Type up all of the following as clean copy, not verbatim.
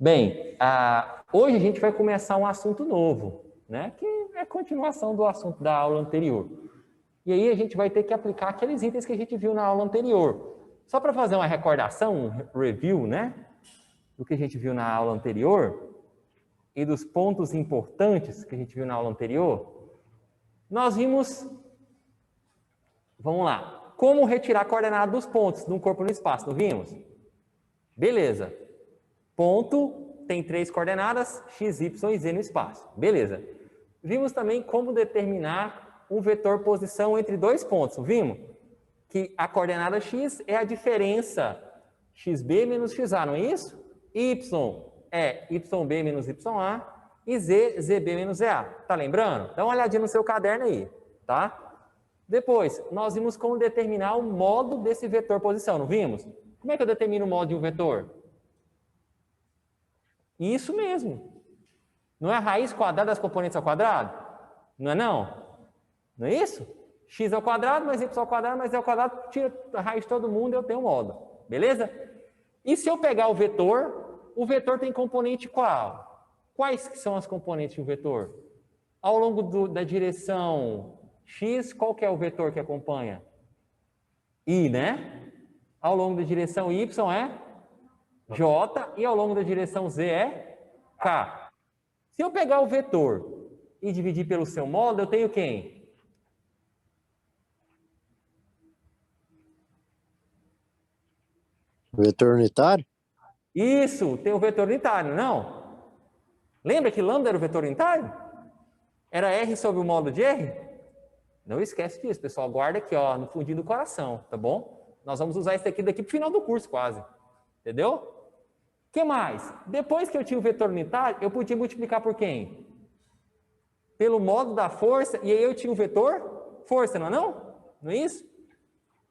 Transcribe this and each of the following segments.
Bem, hoje a gente vai começar um assunto novo, né? Que é a continuação do assunto da aula anterior. E aí a gente vai ter que aplicar aqueles itens que a gente viu na aula anterior. Só para fazer uma recordação, um review, né? Do que a gente viu na aula anterior e dos pontos importantes que a gente viu na aula anterior, nós vimos, vamos lá, como retirar a coordenada dos pontos de um corpo no espaço, não vimos? Beleza. Ponto tem 3 coordenadas, x, y e z no espaço. Beleza. Vimos também como determinar um vetor posição entre 2 pontos, vimos? Que a coordenada x é a diferença xb menos xa, não é isso? Y é yb menos ya e z, zb menos za. Tá lembrando? Dá uma olhadinha no seu caderno aí, tá? Depois, nós vimos como determinar o modo desse vetor posição, não vimos? Como é que eu determino o modo de um vetor? Isso mesmo. Não é a raiz quadrada das componentes ao quadrado? Não é não? Não é isso? X ao quadrado mais y ao quadrado mais z ao quadrado, tira a raiz de todo mundo e eu tenho um modo. Beleza? E se eu pegar o vetor tem componente qual? Quais que são as componentes de um vetor? Ao longo da direção x, qual que é o vetor que acompanha? I, né? Ao longo da direção y é j e ao longo da direção z é k. Se eu pegar o vetor e dividir pelo seu modo, eu tenho quem? Vetor unitário? Isso, tem o vetor unitário, não? Lembra que lambda era o vetor unitário? Era R sobre o módulo de R? Não esquece disso, pessoal. Guarda aqui, ó, no fundinho do coração, tá bom? Nós vamos usar isso aqui daqui pro final do curso, quase. Entendeu? O que mais? Depois que eu tinha o vetor unitário, eu podia multiplicar por quem? Pelo módulo da força, e aí eu tinha o vetor força, não é não? Não é isso?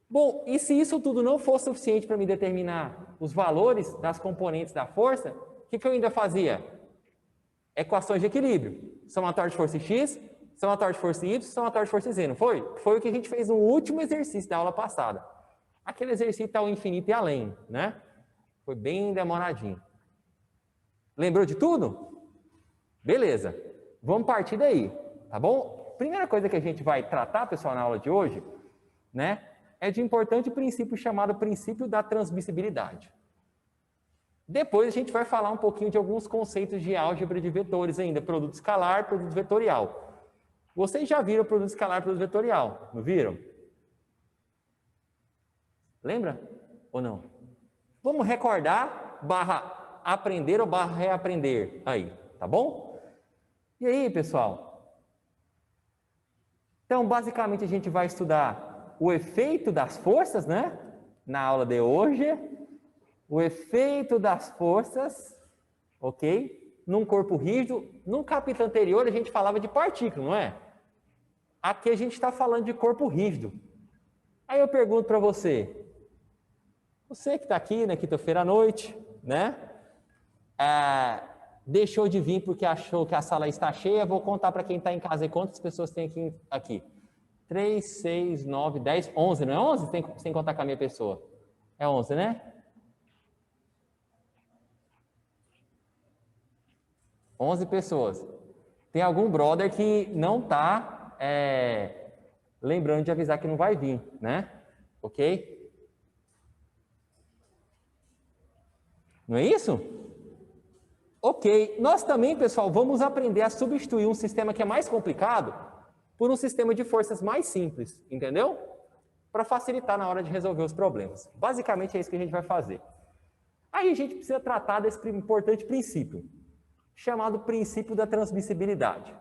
Bom, e se isso tudo não fosse suficiente para me determinar os valores das componentes da força, o que eu ainda fazia? Equações de equilíbrio. Somatório de força x, somatório de força y, somatório de força z, não foi? Foi o que a gente fez no último exercício da aula passada. Aquele exercício está ao infinito e além, né? Foi bem demoradinho. Lembrou de tudo? Beleza. Vamos partir daí, tá bom? Primeira coisa que a gente vai tratar, pessoal, na aula de hoje, né? É de importante princípio chamado princípio da transmissibilidade. Depois a gente vai falar um pouquinho de alguns conceitos de álgebra de vetores ainda, produto escalar, produto vetorial. Vocês já viram produto escalar e produto vetorial, não viram? Lembra ou não? Vamos recordar, barra aprender ou barra reaprender aí, tá bom? E aí, pessoal? Então, basicamente a gente vai estudar o efeito das forças, né? Na aula de hoje, o efeito das forças, ok? Num corpo rígido. Num capítulo anterior a gente falava de partícula, não é? Aqui a gente está falando de corpo rígido. Aí eu pergunto para você que está aqui na quinta-feira à noite, né? Deixou de vir porque achou que a sala está cheia. Vou contar para quem está em casa e quantas pessoas tem aqui. 3, 6, 9, 10, 11, não é 11? Sem contar com a minha pessoa. É 11, né? 11 pessoas. Tem algum brother que não está lembrando de avisar que não vai vir, né? Ok? Não é isso? Ok. Nós também, pessoal, vamos aprender a substituir um sistema que é mais complicado por um sistema de forças mais simples, entendeu? Para facilitar na hora de resolver os problemas. Basicamente é isso que a gente vai fazer. Aí a gente precisa tratar desse importante princípio, chamado princípio da transmissibilidade.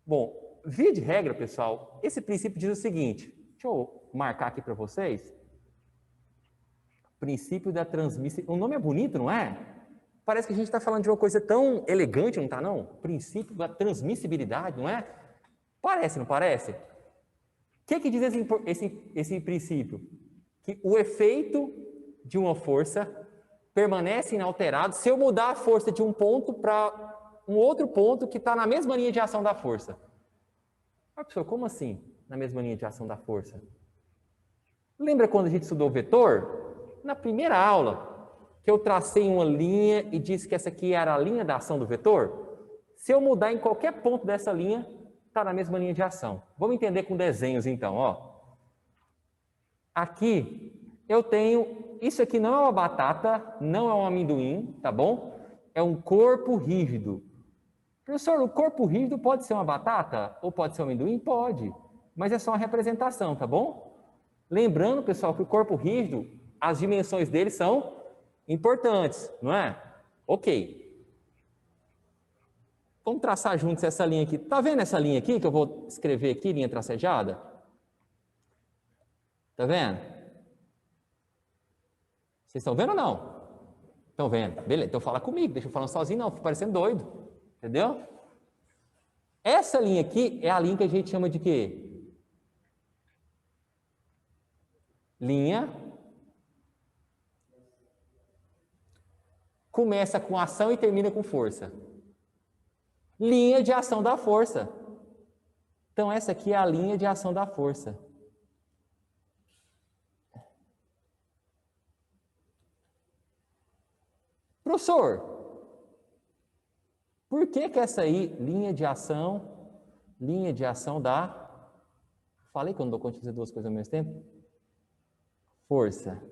Bom, via de regra, pessoal, esse princípio diz o seguinte, deixa eu marcar aqui para vocês. Princípio da transmissibilidade. O nome é bonito, não é? Parece que a gente está falando de uma coisa tão elegante, não está não? Princípio da transmissibilidade, não é? Parece, não parece? O que diz esse princípio? Que o efeito de uma força permanece inalterado se eu mudar a força de um ponto para um outro ponto que está na mesma linha de ação da força. Ah, professor, como assim? Na mesma linha de ação da força? Lembra quando a gente estudou vetor? Na primeira aula. que eu tracei uma linha e disse que essa aqui era a linha da ação do vetor? Se eu mudar em qualquer ponto dessa linha, está na mesma linha de ação. Vamos entender com desenhos então, ó. Aqui eu tenho, isso aqui não é uma batata, não é um amendoim, tá bom? É um corpo rígido. Professor, o corpo rígido pode ser uma batata ou pode ser um amendoim? Pode, mas é só uma representação, tá bom? Lembrando, pessoal, que o corpo rígido, as dimensões dele são importantes, não é? Ok. Vamos traçar juntos essa linha aqui. Tá vendo essa linha aqui que eu vou escrever aqui, linha tracejada? Tá vendo? Vocês estão vendo ou não? Estão vendo? Beleza, então fala comigo, deixa eu falar sozinho não, fico parecendo doido. Entendeu? Essa linha aqui é a linha que a gente chama de quê? Linha. Começa com ação e termina com força. Linha de ação da força. Então, essa aqui é a linha de ação da força. Professor, por que que essa aí, linha de ação da... Falei que eu não dou conta de fazer duas coisas ao mesmo tempo? Força.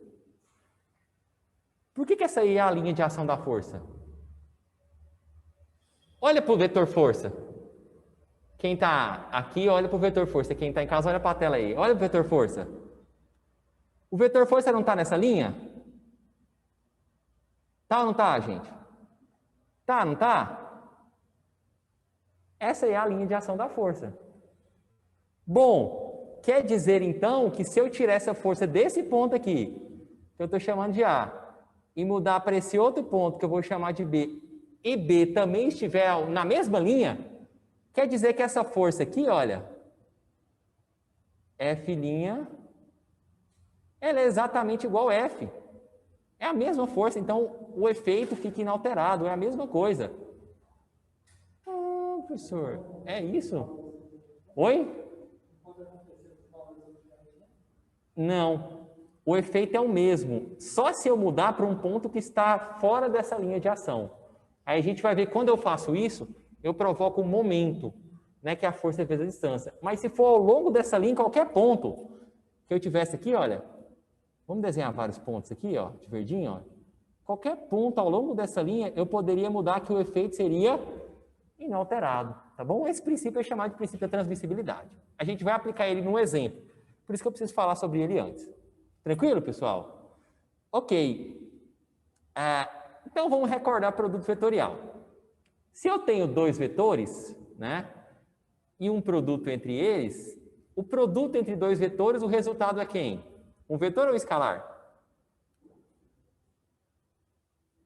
Por que que essa aí é a linha de ação da força? Olha para o vetor força. Quem está aqui, olha para o vetor força. Quem está em casa, olha para a tela aí. Olha para o vetor força. O vetor força não está nessa linha? Tá ou não tá, gente? Tá, não tá? Essa é a linha de ação da força. Bom, quer dizer então que se eu tirar essa força desse ponto aqui, que eu estou chamando de A, e mudar para esse outro ponto que eu vou chamar de B, e B também estiver na mesma linha, quer dizer que essa força aqui, olha, F', ela é exatamente igual a F. É a mesma força, então o efeito fica inalterado, é a mesma coisa. Ah, professor, é isso? Oi? Não, o efeito é o mesmo, só se eu mudar para um ponto que está fora dessa linha de ação. Aí a gente vai ver, quando eu faço isso, eu provoco um momento, né, que é a força vezes a distância. Mas se for ao longo dessa linha, em qualquer ponto que eu tivesse aqui, olha, vamos desenhar vários pontos aqui, ó, de verdinho, ó. Qualquer ponto ao longo dessa linha, eu poderia mudar que o efeito seria inalterado, tá bom? Esse princípio é chamado de princípio da transmissibilidade. A gente vai aplicar ele num exemplo, por isso que eu preciso falar sobre ele antes. Tranquilo, pessoal? Ok. Então, vamos recordar o produto vetorial. Se eu tenho dois vetores, né, e um produto entre eles, o produto entre dois vetores, o resultado é quem? Um vetor ou um escalar?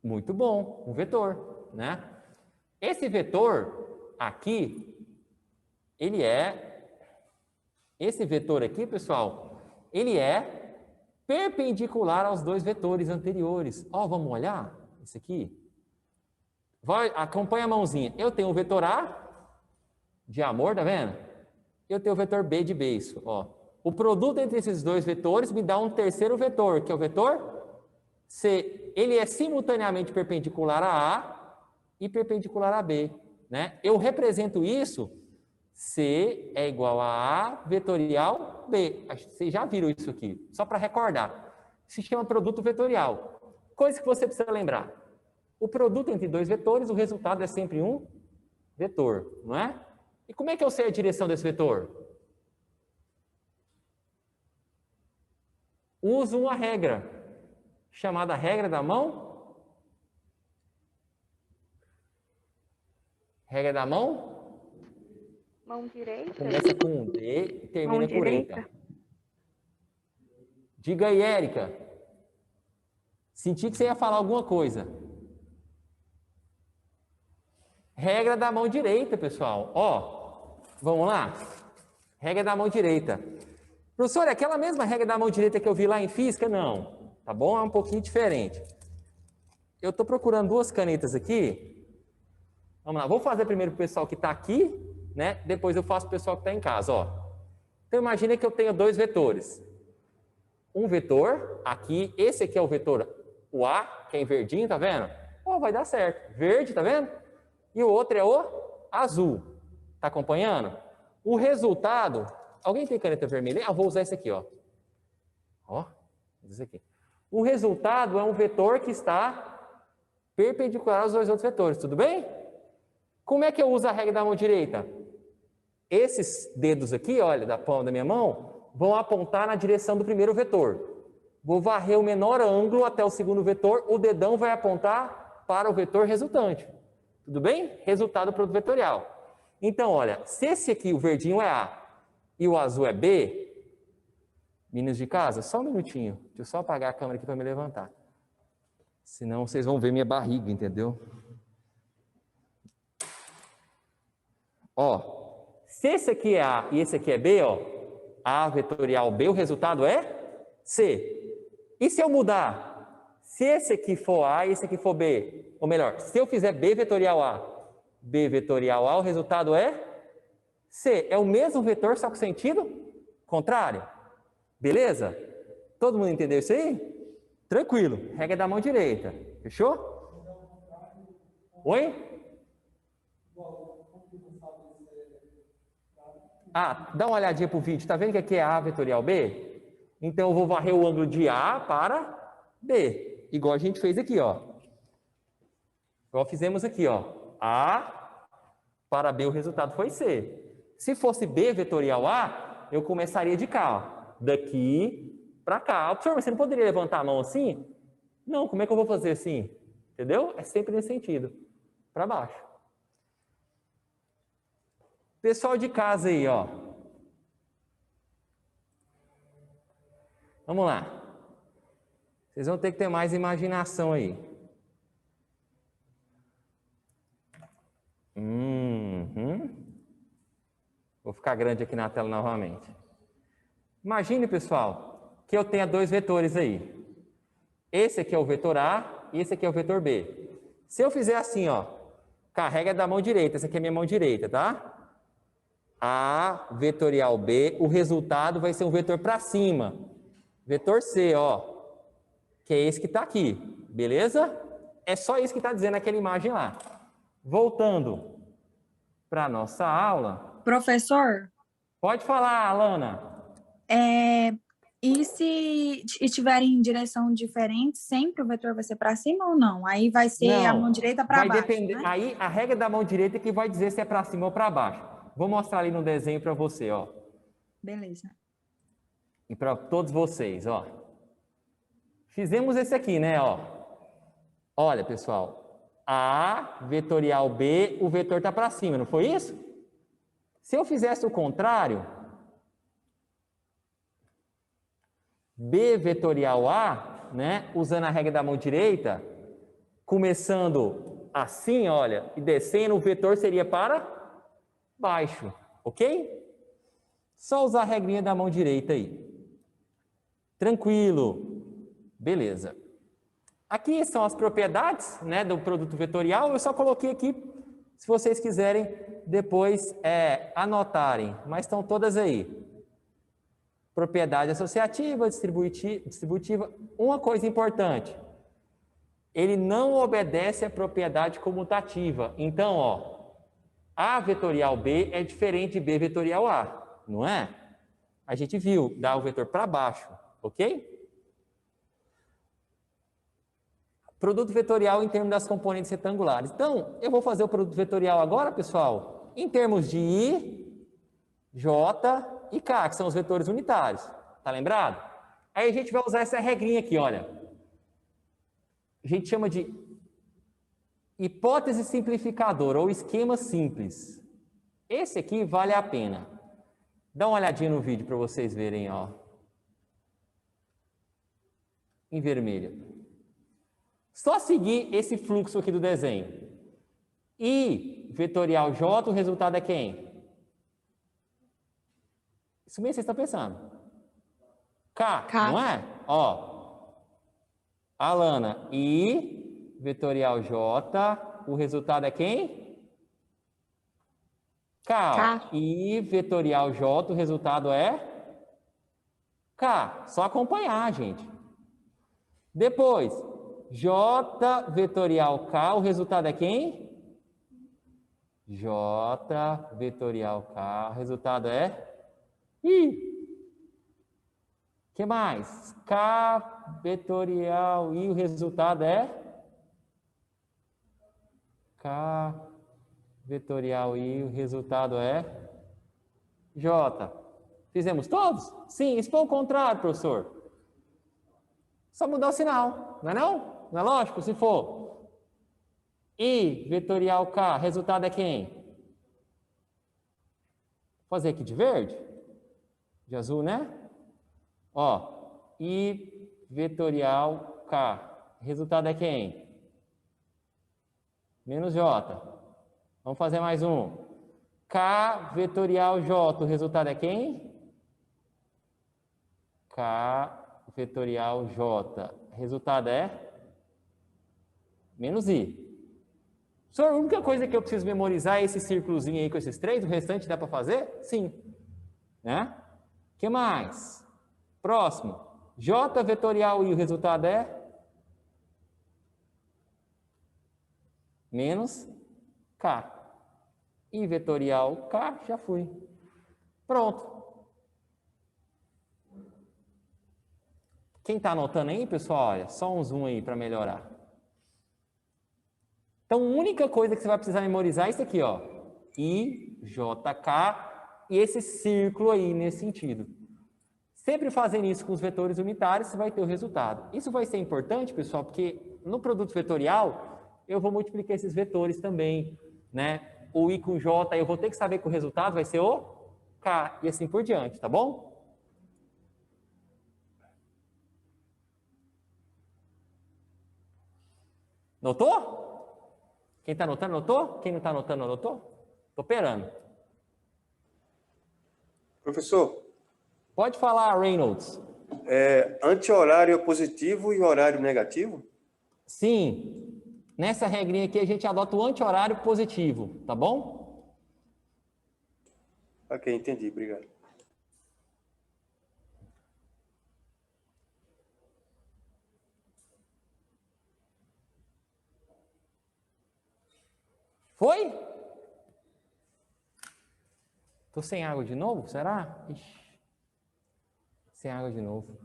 Muito bom, um vetor, né? Esse vetor aqui, esse vetor aqui, pessoal, ele é perpendicular aos dois vetores anteriores. Ó, vamos olhar esse aqui? Acompanha a mãozinha. Eu tenho o vetor A de amor, tá vendo? Eu tenho o vetor B de beiço, ó. O produto entre esses dois vetores me dá um terceiro vetor, que é o vetor C. Ele é simultaneamente perpendicular a A e perpendicular a B, né? Eu represento isso, C é igual a A vetorial B. Vocês já viram isso aqui, só para recordar. Se chama produto vetorial. Coisa que você precisa lembrar. O produto entre dois vetores, o resultado é sempre um vetor, não é? E como é que eu sei a direção desse vetor? Uso uma regra, chamada regra da mão. Regra da mão? Mão direita. Começa com um D e termina com ETA. Diga aí, Érica. Senti que você ia falar alguma coisa. Regra da mão direita, pessoal. Ó, vamos lá? Regra da mão direita. Professor, é aquela mesma regra da mão direita que eu vi lá em física? Não, tá bom? É um pouquinho diferente. Eu estou procurando duas canetas aqui. Vamos lá, vou fazer primeiro para o pessoal que está aqui, né? Depois eu faço para o pessoal que está em casa, ó. Então, imagina que eu tenho dois vetores. Um vetor, aqui, esse aqui é o vetor O A, que é em verdinho, tá vendo? Ó, vai dar certo. Verde, tá vendo? E o outro é o azul. Tá acompanhando? O resultado... Alguém tem caneta vermelha? Ah, vou usar esse aqui, ó. Ó, esse aqui. O resultado é um vetor que está perpendicular aos dois outros vetores, tudo bem? Como é que eu uso a regra da mão direita? Esses dedos aqui, olha, da palma da minha mão, vão apontar na direção do primeiro vetor. Vou varrer o menor ângulo até o segundo vetor, o dedão vai apontar para o vetor resultante. Tudo bem? Resultado do produto vetorial. Então, olha, se esse aqui, o verdinho, é A e o azul é B, meninos de casa, só um minutinho. Deixa eu só apagar a câmera aqui para me levantar. Senão vocês vão ver minha barriga, entendeu? Ó, se esse aqui é A e esse aqui é B, ó, A vetorial B, o resultado é C. E se eu mudar? Se esse aqui for A e esse aqui for B, ou melhor, se eu fizer B vetorial A, B vetorial A, o resultado é C. É o mesmo vetor, só com sentido contrário. Beleza? Todo mundo entendeu isso aí? Tranquilo. Regra da mão direita. Fechou? Oi? Ah, dá uma olhadinha pro vídeo. Tá vendo que aqui é A vetorial B? Então eu vou varrer o ângulo de A para B. Igual a gente fez aqui, ó. Igual fizemos aqui, ó. A para B, o resultado foi C. Se fosse B vetorial A, eu começaria de cá, ó. Daqui para cá. Professor, mas você não poderia levantar a mão assim? Não, como é que eu vou fazer assim? Entendeu? É sempre nesse sentido. Para baixo. Pessoal de casa aí, ó. Vamos lá. Vocês vão ter que ter mais imaginação aí. Vou ficar grande aqui na tela novamente. Imagine, pessoal, que eu tenha dois vetores aí. Esse aqui é o vetor A e esse aqui é o vetor B. Se eu fizer assim, ó, carrega da mão direita, essa aqui é minha mão direita, tá? A vetorial B, o resultado vai ser um vetor para cima. Vetor C, ó, que é esse que está aqui, beleza? É só isso que está dizendo naquela imagem lá. Voltando para a nossa aula. Professor, Pode falar, Alana. e se estiverem em direção diferente, sempre o vetor vai ser para cima ou não? Aí vai ser a mão direita para baixo, depender, né? aí a regra da mão direita é que vai dizer se é para cima ou para baixo. Vou mostrar ali no desenho para você, ó. Beleza. E para todos vocês, ó. Fizemos esse aqui, né, ó. Olha, pessoal, A vetorial B, o vetor está para cima, não foi isso? Se eu fizesse o contrário, B vetorial A, né, usando a regra da mão direita, começando assim, olha, e descendo, o vetor seria para baixo, ok? Só usar a regrinha da mão direita aí. Tranquilo. Beleza. Aqui são as propriedades, né, do produto vetorial. Eu só coloquei aqui, se vocês quiserem depois anotarem, mas estão todas aí. Propriedade associativa, distributiva. Uma coisa importante, ele não obedece à propriedade comutativa. Então, ó, A vetorial B é diferente de B vetorial A, não é? A gente viu, dá o vetor para baixo, ok? Produto vetorial em termos das componentes retangulares. Então, eu vou fazer o produto vetorial agora, pessoal, em termos de I, J e K, que são os vetores unitários. Tá lembrado? Aí a gente vai usar essa regrinha aqui, olha. A gente chama de hipótese simplificadora ou esquema simples. Esse aqui vale a pena. Dá uma olhadinha no vídeo para vocês verem, ó. Em vermelho. Só seguir esse fluxo aqui do desenho. I vetorial J, o resultado é quem? Isso mesmo que vocês estão pensando. K, não é? Ó. Alana, I vetorial J, o resultado é quem? K. I vetorial J, o resultado é? K. Só acompanhar, gente. Depois, J vetorial K, o resultado é quem? J vetorial K, o resultado é? I. Que mais? K vetorial I, o resultado é? K vetorial I, o resultado é? J. Fizemos todos? Sim, isso foi o contrário, professor. Só mudar o sinal, não é não? Não é lógico? Se for I vetorial K, resultado é quem? Vou fazer aqui de verde? De azul, né? Ó, I vetorial K, resultado é quem? Menos J. Vamos fazer mais um. K vetorial J, o resultado é quem? K vetorial J. Resultado é? Menos I. Só a única coisa que eu preciso memorizar é esse círculozinho aí com esses três, o restante dá para fazer? Sim. Né? O que mais? Próximo. J vetorial I, o resultado é? Menos K. I vetorial K, já fui. Pronto. Quem está anotando aí, pessoal, olha, só um zoom aí para melhorar. Então, a única coisa que você vai precisar memorizar é isso aqui, ó. I, J, K e esse círculo aí, nesse sentido. Sempre fazendo isso com os vetores unitários, você vai ter o resultado. Isso vai ser importante, pessoal, porque no produto vetorial, eu vou multiplicar esses vetores também, né? O I com J, eu vou ter que saber que o resultado vai ser o K, e assim por diante, tá bom? Notou? Quem está anotando, notou? Quem não está anotando, anotou? Estou operando. Professor. Pode falar, Reynolds. Anti-horário é positivo e horário negativo? Sim. Nessa regrinha aqui a gente adota o anti-horário positivo, tá bom? Ok, entendi. Obrigado. Foi? Tô sem água de novo? Será? Ixi. Sem água de novo.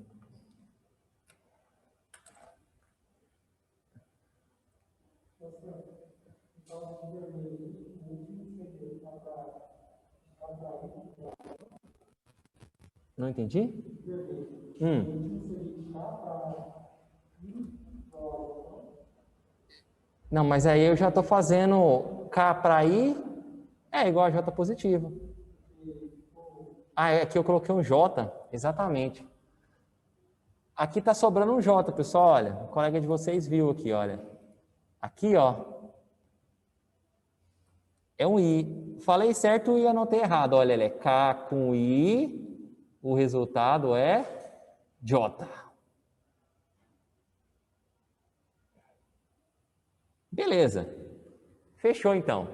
Não entendi? Não, mas aí eu já estou fazendo K para I, é igual a J positivo. Ah, aqui eu coloquei um J, exatamente. Aqui está sobrando um J, pessoal, olha. O colega de vocês viu aqui, olha. Aqui, ó. É um I. Falei certo e anotei errado. Olha, ele é K com I, o resultado é J. Beleza. Fechou, então.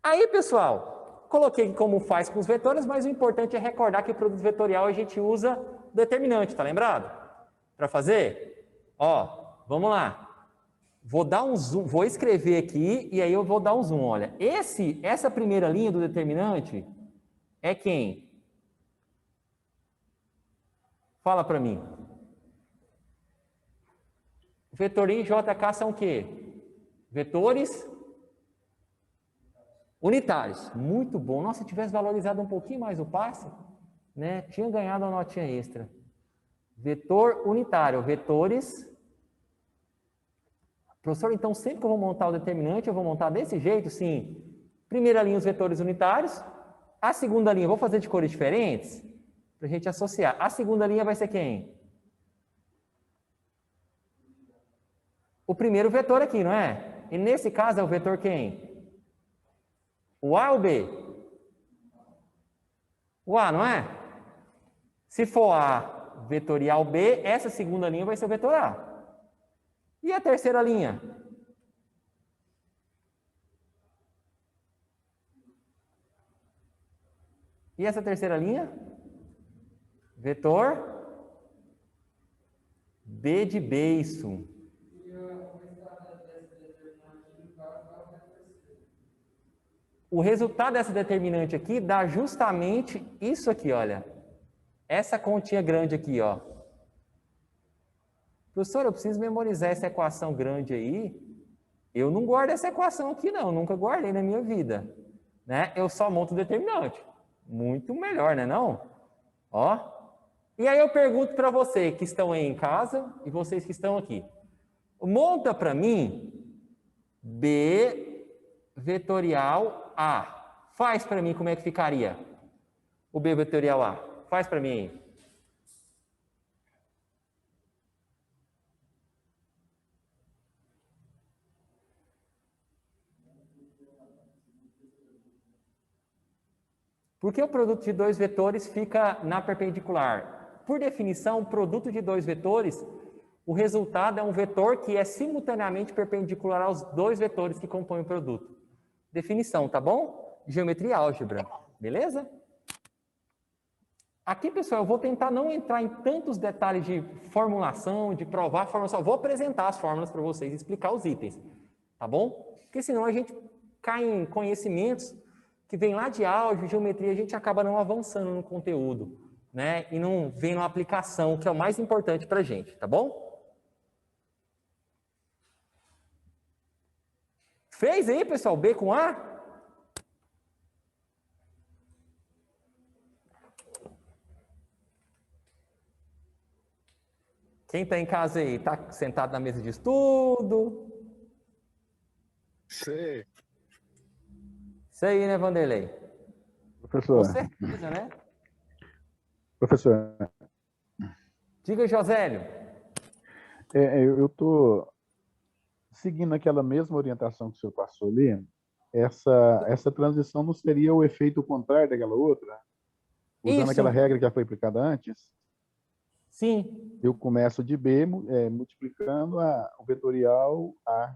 Aí, pessoal, coloquei como faz com os vetores, mas o importante é recordar que o produto vetorial a gente usa determinante, tá lembrado? Para fazer? Ó, vamos lá. Vou dar um zoom, vou escrever aqui e aí eu vou dar um zoom. Olha, essa primeira linha do determinante é quem? Fala para mim. Vetor I e JK são o quê? Vetores unitários. Muito bom. Nossa, se tivesse valorizado um pouquinho mais o passe, né, tinha ganhado a notinha extra. Vetor unitário, vetores. Professor, então sempre que eu vou montar o determinante, eu vou montar desse jeito, sim. Primeira linha, os vetores unitários. A segunda linha, vou fazer de cores diferentes, para a gente associar. A segunda linha vai ser quem? O primeiro vetor aqui, não é? E nesse caso é o vetor quem? O A ou o B? O A, não é? Se for A vetorial B, essa segunda linha vai ser o vetor A. E a terceira linha? E essa terceira linha? Vetor B de beiço. O resultado dessa determinante aqui dá justamente isso aqui, olha. Essa continha grande aqui, ó. Professor, eu preciso memorizar essa equação grande aí. Eu não guardo essa equação aqui, não. Nunca guardei na minha vida. Né? Eu só monto o determinante. Muito melhor, né, não? Ó. E aí eu pergunto para vocês que estão aí em casa e vocês que estão aqui. Monta para mim B vetorial A. Faz para mim como é que ficaria o B vetorial A. Faz para mim aí. Por que o produto de dois vetores fica na perpendicular? Por definição, o produto de dois vetores, o resultado é um vetor que é simultaneamente perpendicular aos dois vetores que compõem o produto. Definição, tá bom? Geometria e álgebra, beleza? Aqui, pessoal, eu vou tentar não entrar em tantos detalhes de formulação, de provar a fórmula, só vou apresentar as fórmulas para vocês e explicar os itens, tá bom? Porque senão a gente cai em conhecimentos que vem lá de álgebra, geometria, a gente acaba não avançando no conteúdo, né? E não vem na aplicação, que é o mais importante para a gente, tá bom? Fez aí, pessoal, B com A? Quem está em casa aí? Está sentado na mesa de estudo? Sei. Isso aí, né, Vanderlei? Professor. Com certeza, né? Professor. Diga, Josélio. Eu estou seguindo aquela mesma orientação que o senhor passou ali. Essa transição não seria o efeito contrário daquela outra? Usando Isso. aquela regra que já foi aplicada antes? Sim. Eu começo de B, multiplicando o vetorial A.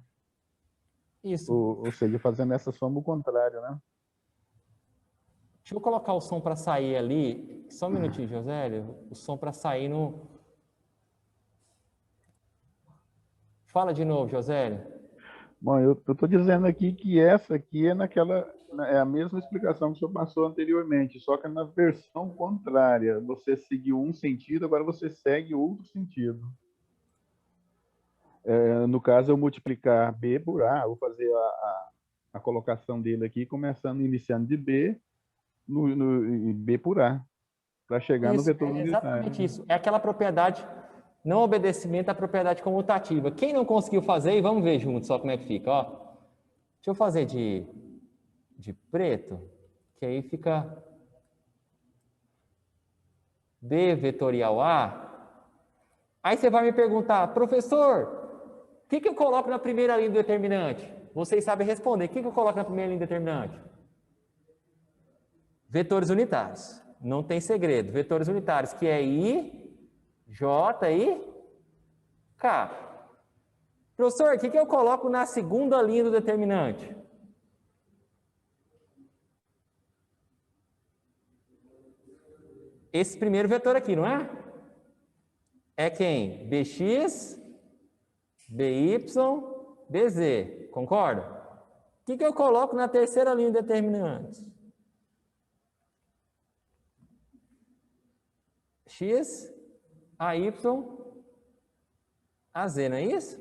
Isso. Ou seja, fazendo essa soma o contrário, né? Deixa eu colocar o som para sair ali. Só um minutinho, Josélio. O som para sair no... Fala de novo, Josélio. Bom, eu estou dizendo aqui que essa aqui é a mesma explicação que o senhor passou anteriormente, só que na versão contrária. Você seguiu um sentido, agora você segue outro sentido. No caso, eu multiplicar B por A, vou fazer a colocação dele aqui, iniciando de B, no B por A, para chegar no vetor unitário. Exatamente isso. É aquela propriedade, não obedecimento à propriedade comutativa. Quem não conseguiu fazer, vamos ver juntos só como é que fica. Ó. Deixa eu fazer de preto, que aí fica B vetorial A. Aí você vai me perguntar, professor, o que eu coloco na primeira linha do determinante? Vocês sabem responder. O que eu coloco na primeira linha do determinante? Vetores unitários. Não tem segredo. Vetores unitários, que é I, J e K. Professor, o que eu coloco na segunda linha do determinante? Esse primeiro vetor aqui, não é? É quem? Bx, By, Bz. Concorda? O que eu coloco na terceira linha de determinantes? X, AY, AZ, não é isso?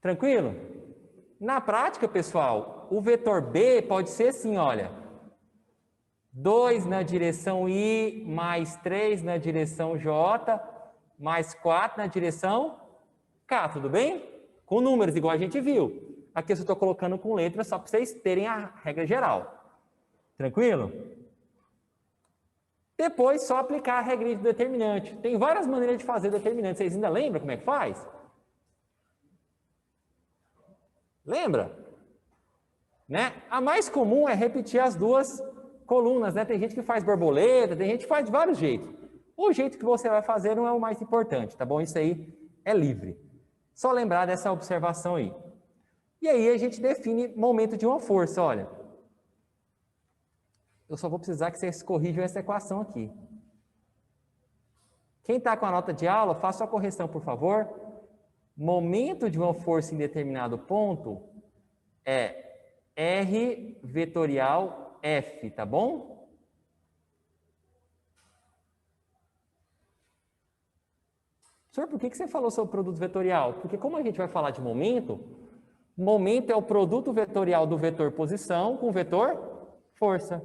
Tranquilo? Na prática, pessoal, o vetor B pode ser assim, olha. 2 na direção I, mais 3 na direção J, mais 4 na direção K, tudo bem? Com números, igual a gente viu. Aqui eu estou colocando com letras só para vocês terem a regra geral. Tranquilo? Depois, só aplicar a regra de determinante. Tem várias maneiras de fazer determinante. Vocês ainda lembram como é que faz? Lembra? Né? A mais comum é repetir as duas colunas, né? Tem gente que faz borboleta, tem gente que faz de vários jeitos. O jeito que você vai fazer não é o mais importante, tá bom? Isso aí é livre. Só lembrar dessa observação aí. E aí a gente define momento de uma força, olha. Eu só vou precisar que vocês corrijam essa equação aqui. Quem está com a nota de aula, faça a correção, por favor. momento de uma força em determinado ponto é R vetorial F, tá bom? Senhor, por que você falou sobre produto vetorial? Porque como a gente vai falar de momento, momento é o produto vetorial do vetor posição com o vetor força.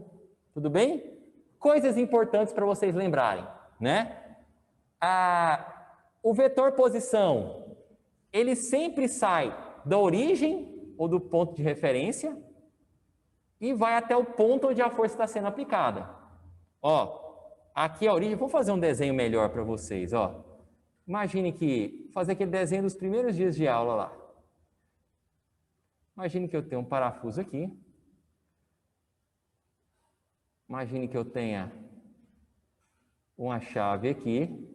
Tudo bem? Coisas importantes para vocês lembrarem, né? O vetor posição, ele sempre sai da origem ou do ponto de referência e vai até o ponto onde a força está sendo aplicada. Ó, aqui a origem, vou fazer um desenho melhor para vocês, ó. Imagine que, fazer aquele desenho dos primeiros dias de aula lá. Imagine que eu tenho um parafuso aqui. Imagine que eu tenha uma chave aqui.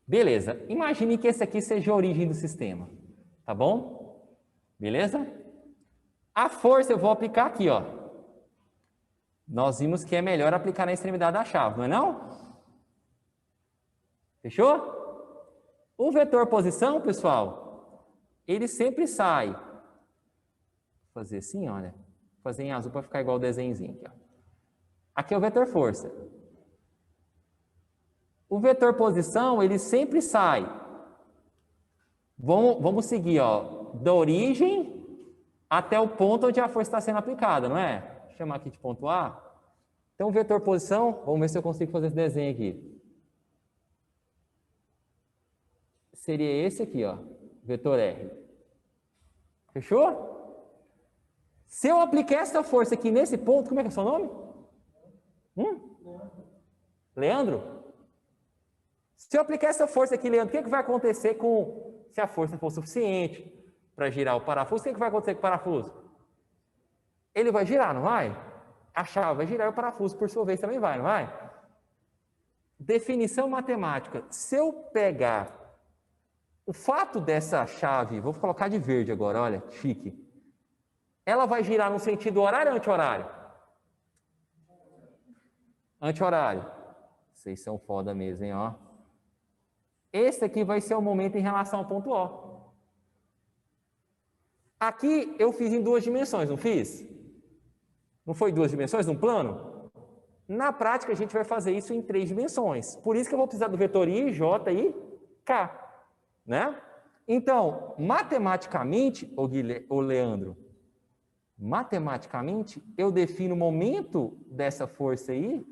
Beleza. Imagine que esse aqui seja a origem do sistema. Tá bom? Beleza? A força eu vou aplicar aqui, ó. Nós vimos que é melhor aplicar na extremidade da chave, não é não? Fechou? O vetor posição, pessoal, ele sempre sai. Vou fazer assim, olha. Vou fazer em azul para ficar igual o desenhozinho aqui, ó. Aqui é o vetor força. O vetor posição, ele sempre sai. Vamos seguir, ó, da origem até o ponto onde a força está sendo aplicada, não é? Vou chamar aqui de ponto A. Então, o vetor posição, vamos ver se eu consigo fazer esse desenho aqui. Seria esse aqui, ó, vetor R. Fechou? Se eu aplicar essa força aqui nesse ponto, como é que é o seu nome? Leandro? Se eu aplicar essa força aqui, Leandro, o que vai acontecer se a força for suficiente para girar o parafuso? O que vai acontecer com o parafuso? Ele vai girar, não vai? A chave vai girar e o parafuso, por sua vez, também vai, não vai? Definição matemática. Se eu pegar o fato dessa chave, vou colocar de verde agora, olha, chique. Ela vai girar no sentido horário ou anti-horário? Anti-horário. Vocês são foda mesmo, hein, ó. Esse aqui vai ser o momento em relação ao ponto O. Aqui eu fiz em 2 dimensões, não fiz? Não foi 2 dimensões num plano? Na prática, a gente vai fazer isso em 3 dimensões. Por isso que eu vou precisar do vetor I, J e K. Né? Então, matematicamente, ô Leandro, matematicamente, eu defino o momento dessa força aí,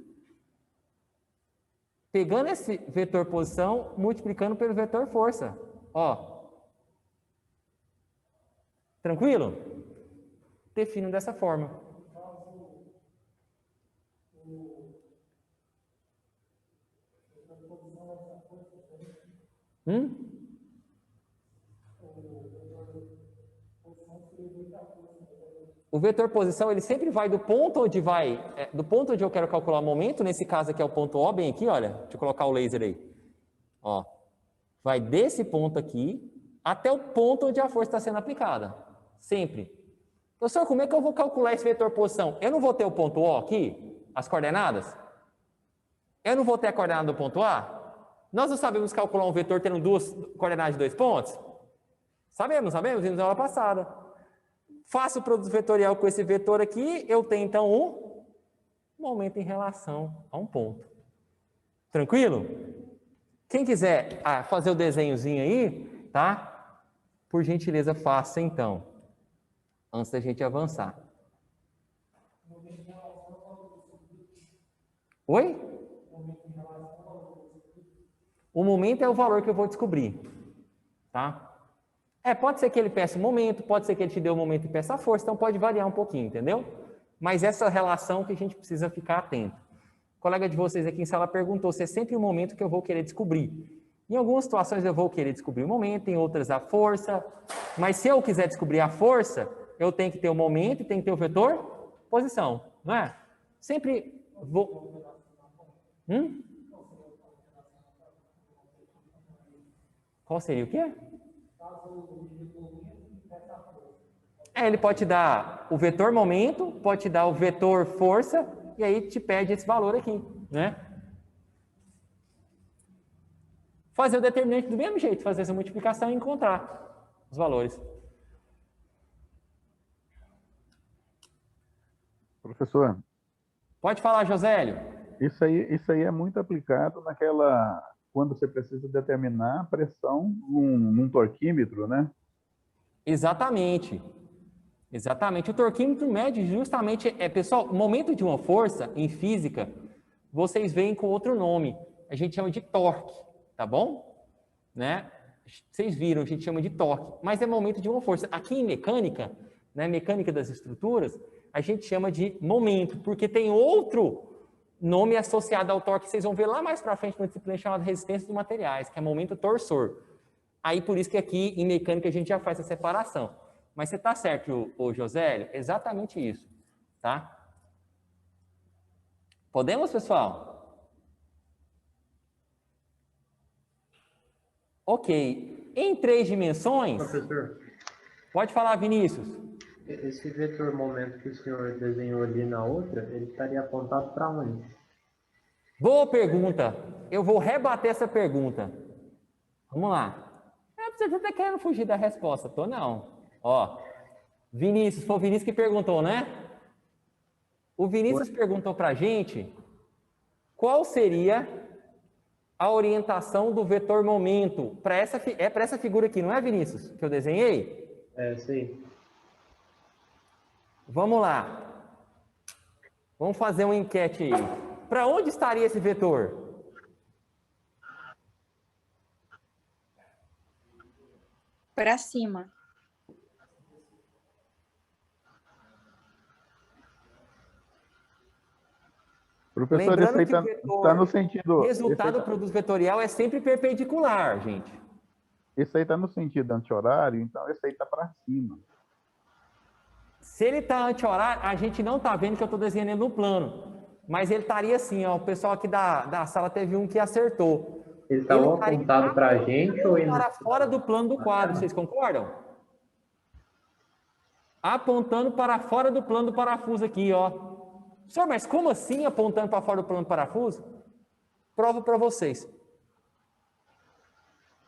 pegando esse vetor posição, multiplicando pelo vetor força. Ó. Tranquilo? Defino dessa forma. O vetor posição, ele sempre vai do ponto onde eu quero calcular o momento, nesse caso aqui é o ponto O, bem aqui, olha, deixa eu colocar o laser aí. Ó, vai desse ponto aqui até o ponto onde a força está sendo aplicada. Sempre. Professor, como é que eu vou calcular esse vetor posição? Eu não vou ter o ponto O aqui, as coordenadas? Eu não vou ter a coordenada do ponto A? Nós não sabemos calcular um vetor tendo 2 coordenadas de 2 pontos? Sabemos, vimos na aula passada. Faço o produto vetorial com esse vetor aqui, eu tenho então um momento em relação a um ponto. Tranquilo? Quem quiser fazer o desenhozinho aí, tá? Por gentileza, faça então, antes da gente avançar. Oi? O momento é o valor que eu vou descobrir, tá? Pode ser que ele peça o momento, pode ser que ele te dê o momento e peça a força, então pode variar um pouquinho, entendeu? Mas essa relação que a gente precisa ficar atento. O colega de vocês aqui em sala perguntou se é sempre o momento que eu vou querer descobrir. Em algumas situações eu vou querer descobrir o momento, em outras a força, mas se eu quiser descobrir a força, eu tenho que ter o momento e tenho que ter o vetor posição, não é? Sempre vou... Qual seria o quê? Ele pode te dar o vetor momento, pode te dar o vetor força, e aí te pede esse valor aqui, né? fazer o determinante do mesmo jeito, fazer essa multiplicação e encontrar os valores. Professor, Pode falar, Josélio. isso aí é muito aplicado quando você precisa determinar a pressão num torquímetro, né? Exatamente. Exatamente. O torquímetro mede justamente, pessoal, o momento de uma força em física, vocês veem com outro nome. A gente chama de torque, tá bom? Né? Vocês viram, a gente chama de torque, mas é momento de uma força. Aqui em mecânica, né, mecânica das estruturas, a gente chama de momento, porque tem outro nome associado ao torque, vocês vão ver lá mais para frente numa disciplina chamada resistência dos materiais, que é momento torsor. Aí por isso que aqui em mecânica a gente já faz essa separação. Mas você está certo, ô Josélio, exatamente isso, tá? Podemos, pessoal? Ok. Em 3 dimensões... Professor, Pode falar, Vinícius. esse vetor momento que o senhor desenhou ali na outra, ele estaria apontado para onde? Boa pergunta. Eu vou rebater essa pergunta. Vamos lá. Você está querendo fugir da resposta? Tô não. Ó, Vinícius, foi o Vinícius que perguntou, né? O Vinícius perguntou para a gente qual seria a orientação do vetor momento para essa figura aqui, não é, Vinícius? Que eu desenhei? É, sei. Vamos lá. Vamos fazer uma enquete aí. Para onde estaria esse vetor? Para cima. Professor, Lembrando isso aí que o vetor, está no sentido... resultado do produto vetorial é sempre perpendicular, gente. Esse aí está no sentido anti-horário, então esse aí está para cima. Se ele está anti-horário, a gente não está vendo que eu estou desenhando no plano. Mas ele estaria assim, ó. O pessoal aqui da sala teve um que acertou. Ele está apontado para a gente ou ele... para fora do plano do quadro, vocês concordam? Apontando para fora do plano do parafuso aqui, ó. Senhor, mas como assim apontando para fora do plano do parafuso? Provo para vocês.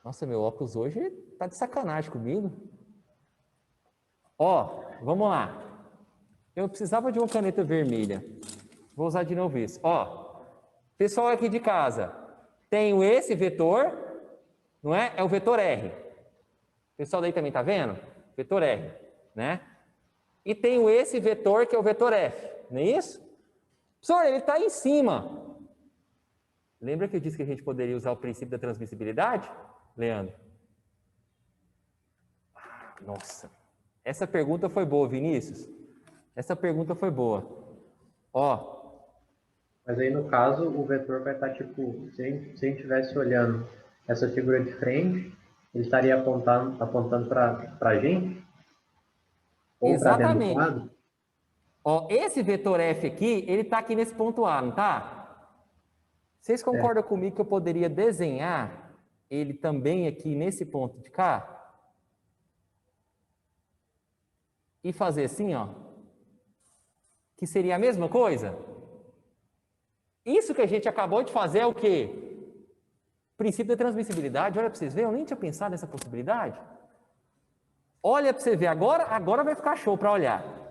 Nossa, meu óculos hoje tá de sacanagem comigo. Ó, vamos lá. Eu precisava de uma caneta vermelha. Vou usar de novo isso. Ó, pessoal aqui de casa, tenho esse vetor, não é? É o vetor R. O pessoal daí também tá vendo? Vetor R, né? E tenho esse vetor que é o vetor F, não é isso? Professor, ele está em cima. Lembra que eu disse que a gente poderia usar o princípio da transmissibilidade, Leandro? Nossa, essa pergunta foi boa, Vinícius. Essa pergunta foi boa. Ó. Mas aí, no caso, o vetor vai estar, tipo, se a gente estivesse olhando essa figura de frente, ele estaria apontando para a gente? Ou para dentro do quadro? Ó, esse vetor F aqui, ele está aqui nesse ponto A, não está? Vocês concordam comigo que eu poderia desenhar ele também aqui nesse ponto de cá? E fazer assim, ó. Que seria a mesma coisa? Isso que a gente acabou de fazer é o quê? Princípio da transmissibilidade. Olha para vocês verem, eu nem tinha pensado nessa possibilidade. Olha para você ver, agora vai ficar show para olhar.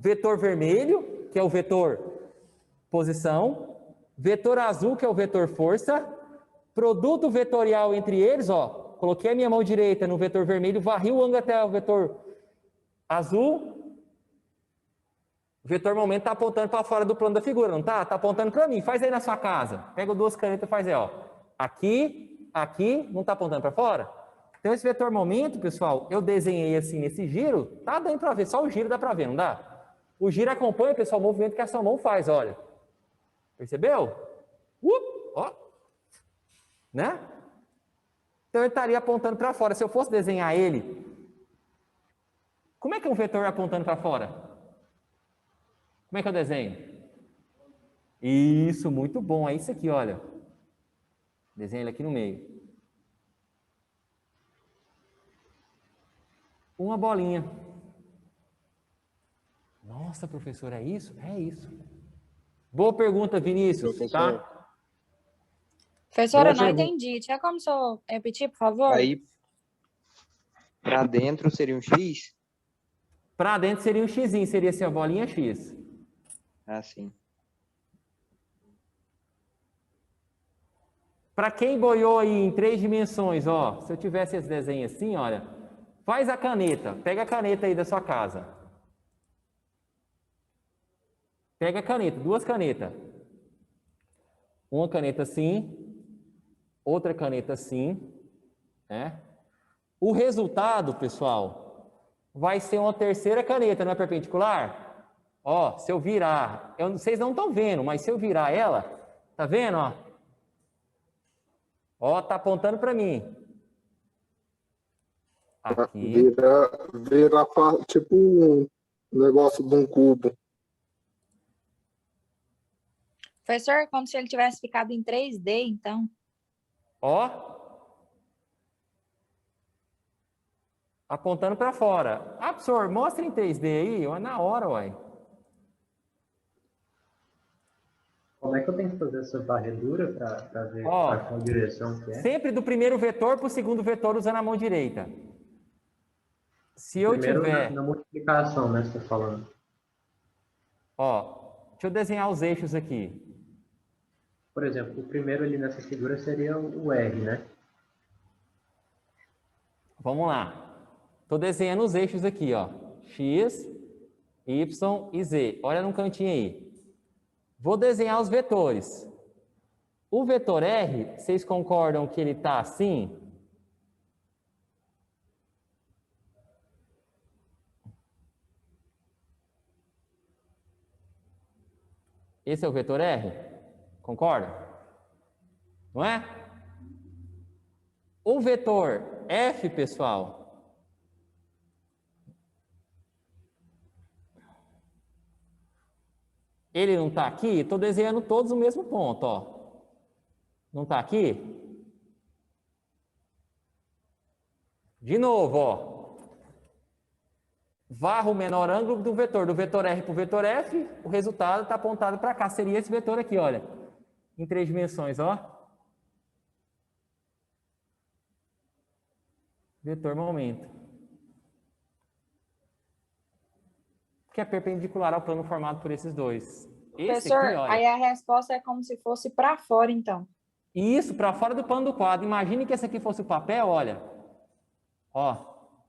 Vetor vermelho, que é o vetor posição, vetor azul, que é o vetor força, produto vetorial entre eles, ó, coloquei a minha mão direita no vetor vermelho, varri o ângulo até o vetor azul, o vetor momento está apontando para fora do plano da figura, não está? Está apontando para mim, faz aí na sua casa, pega duas canetas e faz aí, ó, aqui, não está apontando para fora? Então esse vetor momento, pessoal, eu desenhei assim nesse giro, tá dando para ver, só o giro dá para ver, não dá? O giro acompanha, pessoal, o movimento que a sua mão faz, olha. Percebeu? Ó. Né? Então ele estaria apontando para fora. Se eu fosse desenhar ele, como é que é um vetor apontando para fora? Como é que eu desenho? Isso, muito bom. É isso aqui, olha. Desenha ele aqui no meio. Uma bolinha. Nossa, professor, é isso? É isso. Boa pergunta, Vinícius, Professor. tá? Professora, não Professor, entendi. Tinha como o senhor repetir, por favor? aí para dentro seria um X? Para dentro seria um xizinho, seria assim, a bolinha X. Assim. Para quem boiou aí em 3 dimensões, ó, se eu tivesse esse desenho assim, olha, faz a caneta, pega a caneta aí da sua casa. Pega a caneta, 2 canetas. Uma caneta assim, outra caneta assim, né? O resultado, pessoal, vai ser uma terceira caneta, não é perpendicular? Ó, se eu virar, vocês não estão vendo, mas se eu virar ela, tá vendo, ó? Ó, tá apontando para mim. Aqui. Vira tipo um negócio de um cubo. Professor, como se ele tivesse ficado em 3D, então. Ó. Apontando para fora. Ah, professor, mostra em 3D aí, ó, na hora, uai. Como é que eu tenho que fazer essa varredura para ver Ó, para qual direção que é? sempre do primeiro vetor para o segundo vetor usando a mão direita. Se eu Primeiro tiver... na multiplicação, né, você está falando. Ó, deixa eu desenhar os eixos aqui. Por exemplo, o primeiro ali nessa figura seria o R, né? Vamos lá. Estou desenhando os eixos aqui, ó. X, Y e Z. Olha no cantinho aí. Vou desenhar os vetores. O vetor R, vocês concordam que ele está assim? Esse é o vetor R? Concorda? Não é? O vetor F, pessoal, ele não está aqui? Estou desenhando todos no mesmo ponto, ó. Não está aqui? De novo, ó. Varro o menor ângulo do vetor R para o vetor F, o resultado está apontado para cá. Seria esse vetor aqui, olha. Em 3 dimensões, ó. Vetor momento. Que é perpendicular ao plano formado por esses dois. Esse Professor, aqui, olha. aí a resposta é como se fosse para fora, então. Isso, para fora do plano do quadro. Imagine que esse aqui fosse o papel, olha. Ó,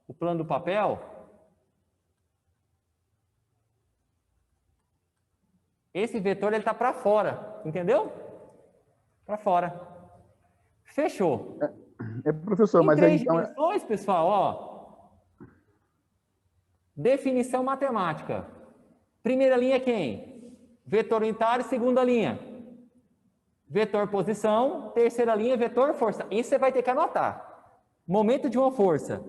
o plano do papel. Esse vetor, ele está para fora, entendeu? Para fora. Fechou. Professor, Em mas aí 3 então... dimensões, pessoal, ó. Definição matemática. Primeira linha é quem? Vetor unitário, segunda linha. Vetor posição, terceira linha, vetor força. Isso você vai ter que anotar. Momento de uma força.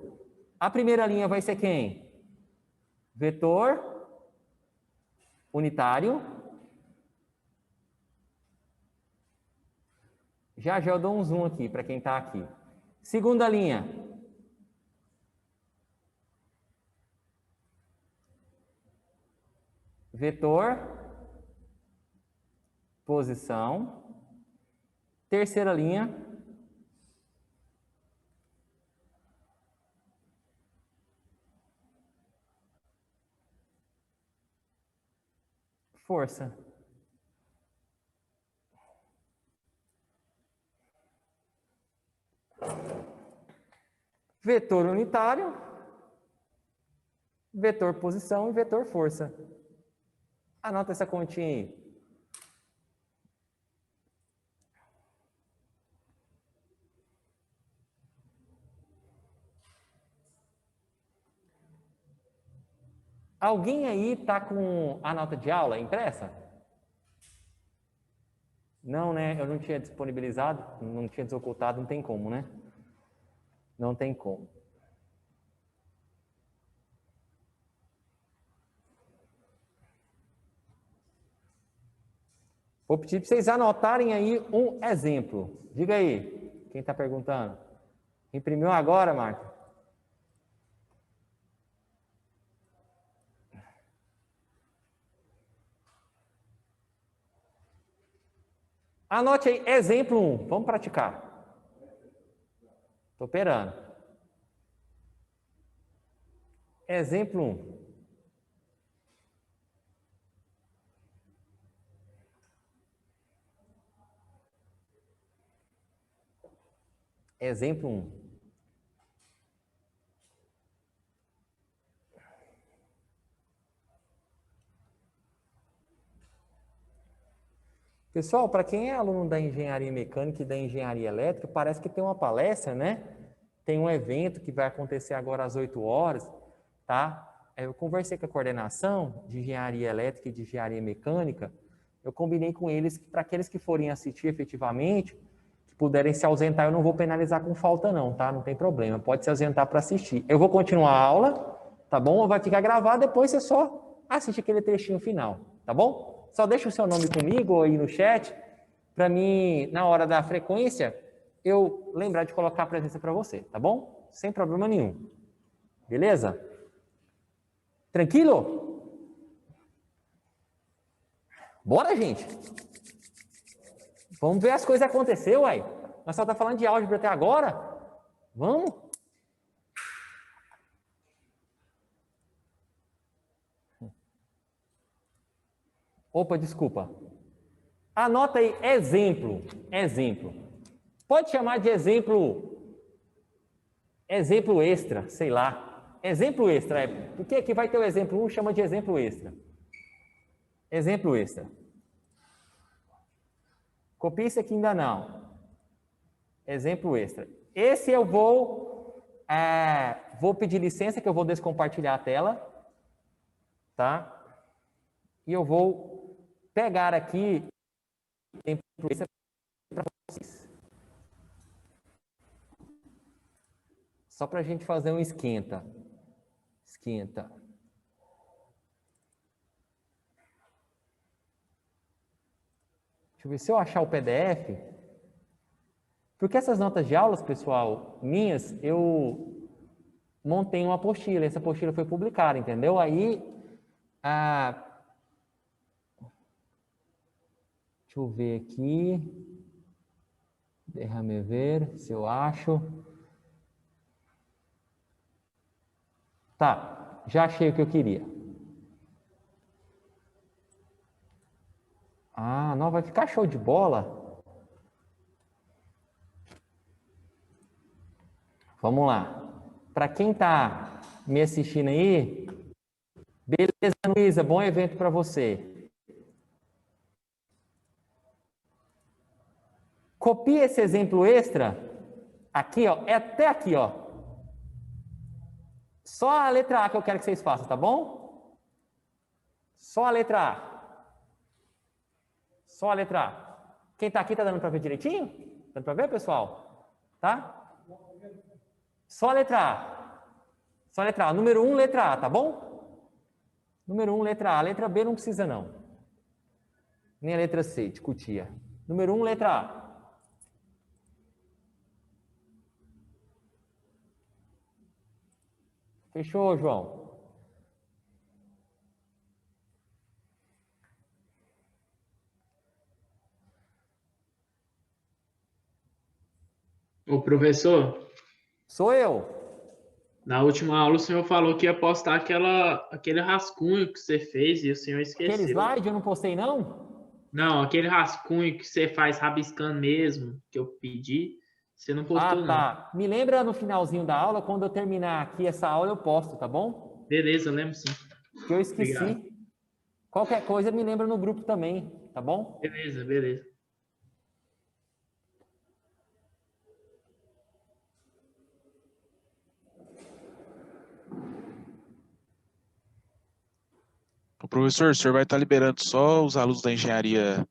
A primeira linha vai ser quem? Vetor unitário. Já eu dou um zoom aqui para quem está aqui. Segunda linha. Vetor posição. Terceira linha. Força. Vetor unitário, vetor posição e vetor força. Anota essa continha aí. Alguém aí está com a nota de aula impressa? Não, né? Eu não tinha disponibilizado, não tinha desocultado, não tem como, né? Não tem como. Vou pedir para vocês anotarem aí um exemplo. Diga aí, quem está perguntando? Imprimiu agora, Marta? Anote aí, exemplo 1. Vamos praticar. Estou operando. Exemplo 1. Exemplo 1. Pessoal, para quem é aluno da engenharia mecânica e da engenharia elétrica, parece que tem uma palestra, né? Tem um evento que vai acontecer agora às 8 horas, tá? Eu conversei com a coordenação de engenharia elétrica e de engenharia mecânica. Eu combinei com eles que para aqueles que forem assistir efetivamente, que puderem se ausentar, eu não vou penalizar com falta não, tá? Não tem problema, pode se ausentar para assistir. Eu vou continuar a aula, tá bom? Vai ficar gravado, depois você só assiste aquele trechinho final, tá bom? Só deixa o seu nome comigo ou aí no chat, para mim, na hora da frequência, eu lembrar de colocar a presença para você, tá bom? Sem problema nenhum. Beleza? Tranquilo? Bora, gente! Vamos ver as coisas acontecer, uai. Nós só tá falando de álgebra até agora. Vamos? Opa, desculpa. Anota aí, exemplo. Exemplo. Pode chamar de exemplo extra, sei lá. Exemplo extra, porque aqui vai ter o exemplo 1, chama de exemplo extra. Exemplo extra. Copia isso aqui ainda não. Exemplo extra. Esse eu vou pedir licença que eu vou descompartilhar a tela, tá? E eu vou pegar aqui exemplo extra para vocês. Só para a gente fazer um esquenta. Esquenta. Deixa eu ver se eu achar o PDF. Porque essas notas de aulas, pessoal, minhas, eu montei uma apostila. Essa apostila foi publicada, entendeu? Aí, deixa eu ver aqui. Deixa-me ver se eu acho. Tá, já achei o que eu queria. Ah, não, vai ficar show de bola. Vamos lá. Para quem está me assistindo aí, beleza, Luísa, bom evento para você. Copia esse exemplo extra aqui, ó, é até aqui, ó. Só a letra A que eu quero que vocês façam, tá bom? Só a letra A. Só a letra A. Quem está aqui está dando para ver direitinho? Dando para ver, pessoal? Tá? Só a letra A. Só a letra A. Número 1, letra A, tá bom? Número 1, letra A. A letra B não precisa, não. Nem a letra C, de cutia. Número 1, letra A. Fechou, João? Ô, professor, Sou eu. na última aula o senhor falou que ia postar aquele rascunho que você fez e o senhor esqueceu. Aquele slide eu não postei, não? Não, aquele rascunho que você faz rabiscando mesmo, que eu pedi, você não postou, não. Tá. Me lembra no finalzinho da aula, quando eu terminar aqui essa aula, eu posto, tá bom? Beleza, eu lembro sim. Que eu esqueci. Obrigado. Qualquer coisa me lembra no grupo também, tá bom? Beleza, beleza. O professor, o senhor vai estar liberando só os alunos da engenharia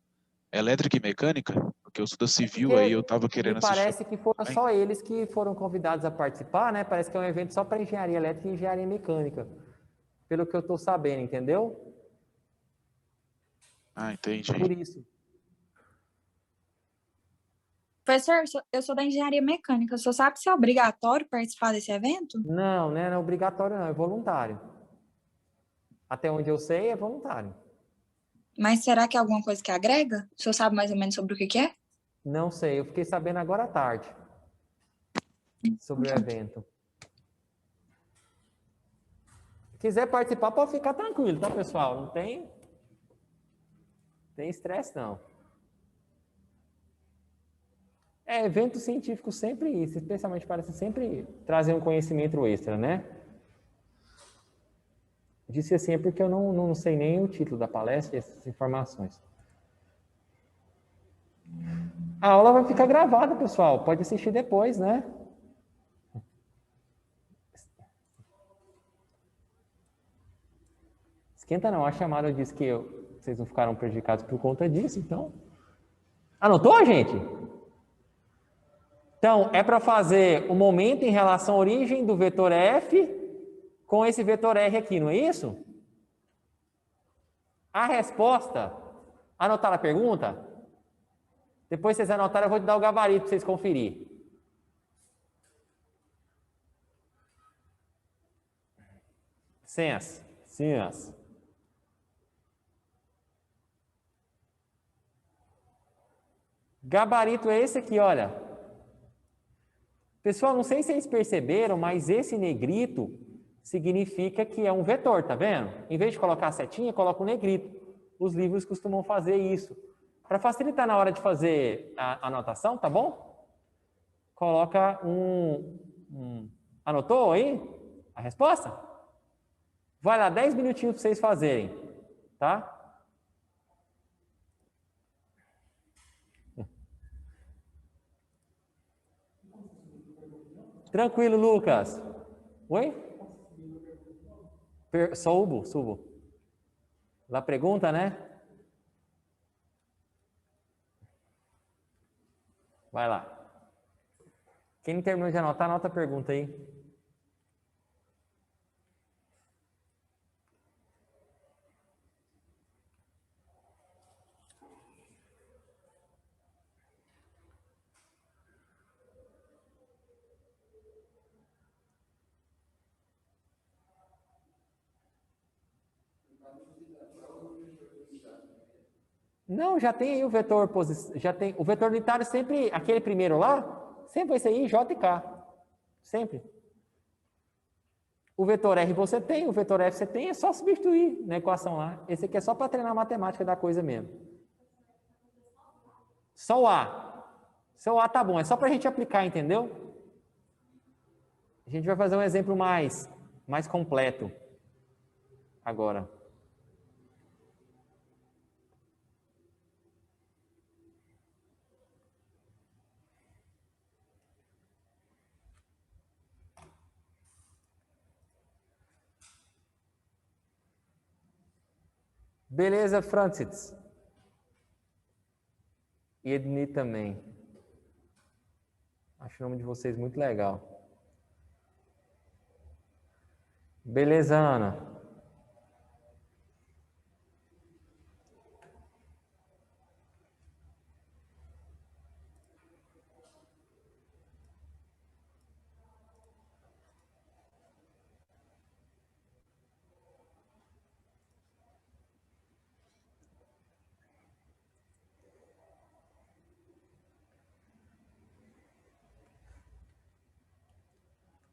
elétrica e mecânica? Porque eu sou da civil, aí eu estava querendo assistir. Parece que foram só eles que foram convidados a participar, né? Parece que é um evento só para engenharia elétrica e engenharia mecânica. Pelo que eu estou sabendo, entendeu? Ah, entendi. Por isso. Professor, eu sou da engenharia mecânica. O senhor sabe se é obrigatório participar desse evento? Não, né? Não é obrigatório, não. É voluntário. Até onde eu sei, é voluntário. Mas será que é alguma coisa que agrega? O senhor sabe mais ou menos sobre o que é? Não sei, eu fiquei sabendo agora à tarde sobre o evento. Se quiser participar, pode ficar tranquilo, tá, pessoal? Não tem estresse, não. Evento científico sempre isso, especialmente parece sempre trazer um conhecimento extra, né? Disse assim, é porque eu não sei nem o título da palestra e essas informações. A aula vai ficar gravada, pessoal. Pode assistir depois, né? Esquenta não, a chamada disse que vocês não ficaram prejudicados por conta disso, então... Anotou, gente? Então, é para fazer o momento em relação à origem do vetor F com esse vetor R aqui, não é isso? A resposta... Anotaram a pergunta? Depois vocês anotaram, eu vou te dar o gabarito para vocês conferir. Licença. Gabarito é esse aqui, olha. Pessoal, não sei se vocês perceberam, mas esse negrito significa que é um vetor, tá vendo? Em vez de colocar a setinha, coloca um negrito. Os livros costumam fazer isso. Para facilitar na hora de fazer a anotação, tá bom? Coloca Anotou aí a resposta? Vai lá, 10 minutinhos para vocês fazerem, tá? Tranquilo, Lucas. Oi? Subo. La pergunta, né? Vai lá. Quem não terminou de anotar, anota a pergunta aí. Não, já tem aí o vetor já tem o vetor unitário sempre, aquele primeiro lá, sempre vai ser I, J e K. Sempre. O vetor R você tem, o vetor F você tem, é só substituir na equação lá. Esse aqui é só para treinar a matemática da coisa mesmo. Só o A. Só o A tá bom, é só para a gente aplicar, entendeu? A gente vai fazer um exemplo mais completo agora. Beleza, Francis? E Edni também. Acho o nome de vocês muito legal. Beleza, Ana?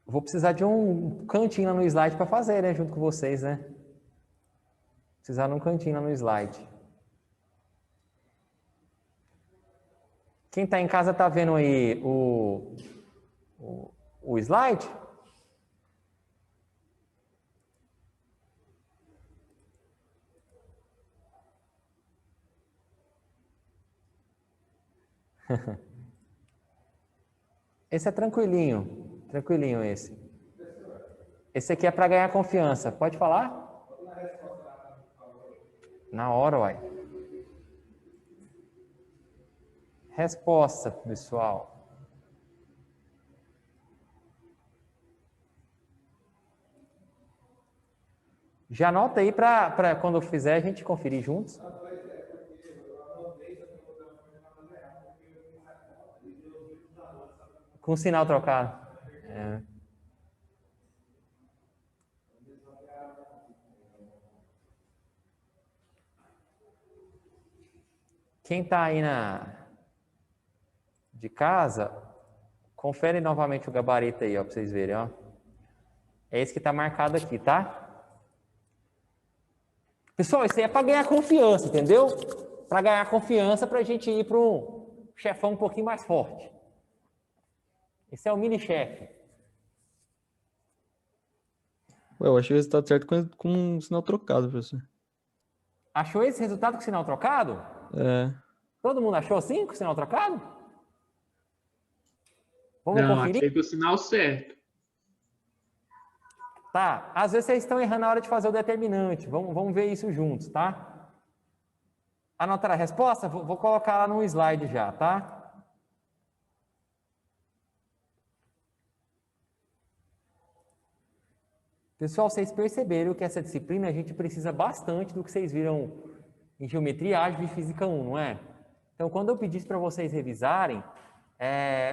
Vou precisar de um cantinho lá no slide para fazer, né? Junto com vocês, né? Precisar de um cantinho lá no slide. Quem está em casa está vendo aí o slide? Esse é tranquilinho. Tranquilinho esse. Esse aqui é para ganhar confiança. Pode falar? Na hora, uai. Resposta, pessoal. Já anota aí para quando eu fizer a gente conferir juntos. Com o sinal trocado. É. Quem está aí de casa, confere novamente o gabarito aí, ó, para vocês verem, ó. É esse que está marcado aqui, tá? Pessoal, isso aí é para ganhar confiança, entendeu? Para ganhar confiança, para a gente ir para um chefão um pouquinho mais forte. Esse é o mini-chefe. Ué, eu achei o resultado certo com um sinal trocado, professor. Achou esse resultado com sinal trocado? É. Todo mundo achou assim, com sinal trocado? Vamos Não, conferir? achei que o sinal certo. Tá, às vezes vocês estão errando na hora de fazer o determinante. Vamos ver isso juntos, tá? Anotaram a resposta? Vou colocar lá no slide já, tá? Pessoal, vocês perceberam que essa disciplina a gente precisa bastante do que vocês viram em Geometria, Álgebra e Física 1, não é? Então, quando eu pedisse para vocês revisarem,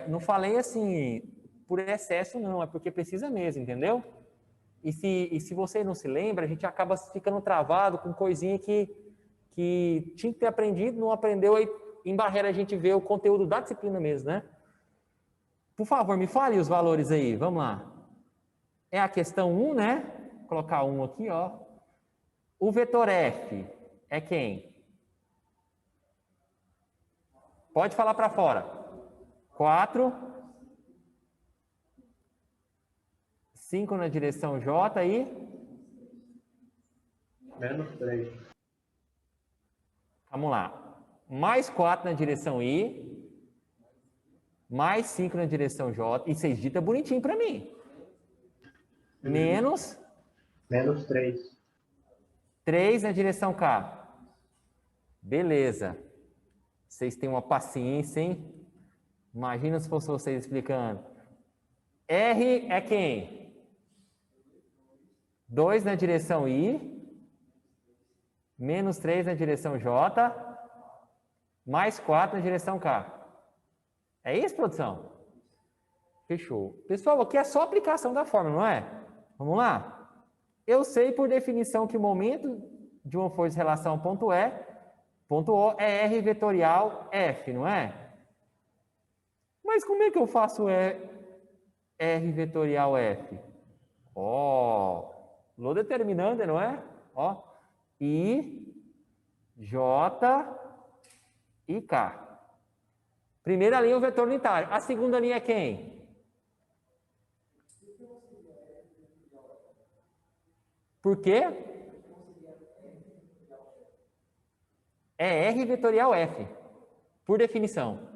não falei assim por excesso, não, é porque precisa mesmo, entendeu? E se você não se lembra, a gente acaba ficando travado com coisinha que tinha que ter aprendido, não aprendeu, aí em barreira a gente vê o conteúdo da disciplina mesmo, né? Por favor, me fale os valores aí, vamos lá. É a questão 1, né? Vou colocar 1 aqui, ó. O vetor F é quem? Pode falar para fora. 4. 5 na direção J aí. Menos 3. Vamos lá. Mais 4 na direção I. Mais 5 na direção J. E vocês ditam bonitinho para mim. Menos 3. 3 na direção K. Beleza. Vocês têm uma paciência, hein? Imagina se fosse vocês explicando. R é quem? 2 na direção I. Menos 3 na direção J. Mais 4 na direção K. É isso, produção? Fechou. Pessoal, aqui é só aplicação da fórmula, não é? Vamos lá? Eu sei por definição que o momento de uma força de relação ponto O é R vetorial F, não é? Mas como é que eu faço R vetorial F? Ó, lo determinante, não é? Ó, I, J e K. Primeira linha é o vetor unitário. A segunda linha é quem? Por quê? É R vetorial F, por definição.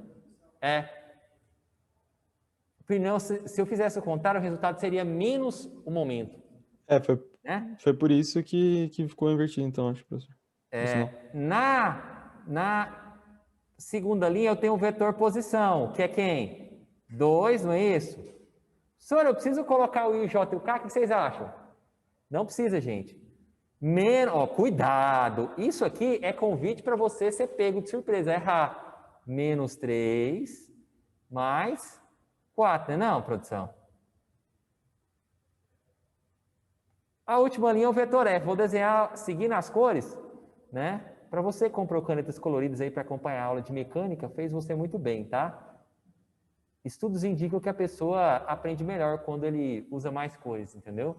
Não, se eu fizesse o contrário, o resultado seria menos o momento. Foi por isso que ficou invertido, então, acho, professor. Na segunda linha, eu tenho o vetor posição, que é quem? 2, não é isso? Senhor, eu preciso colocar o I, o J e o K, o que vocês acham? Não precisa, gente. Cuidado. Isso aqui é convite para você ser pego de surpresa. Errar. Menos 3 mais 4, não, produção? A última linha é o vetor F. Vou desenhar seguindo as cores, né? Para você que comprou canetas coloridas aí para acompanhar a aula de mecânica, fez você muito bem, tá? Estudos indicam que a pessoa aprende melhor quando ele usa mais cores, entendeu?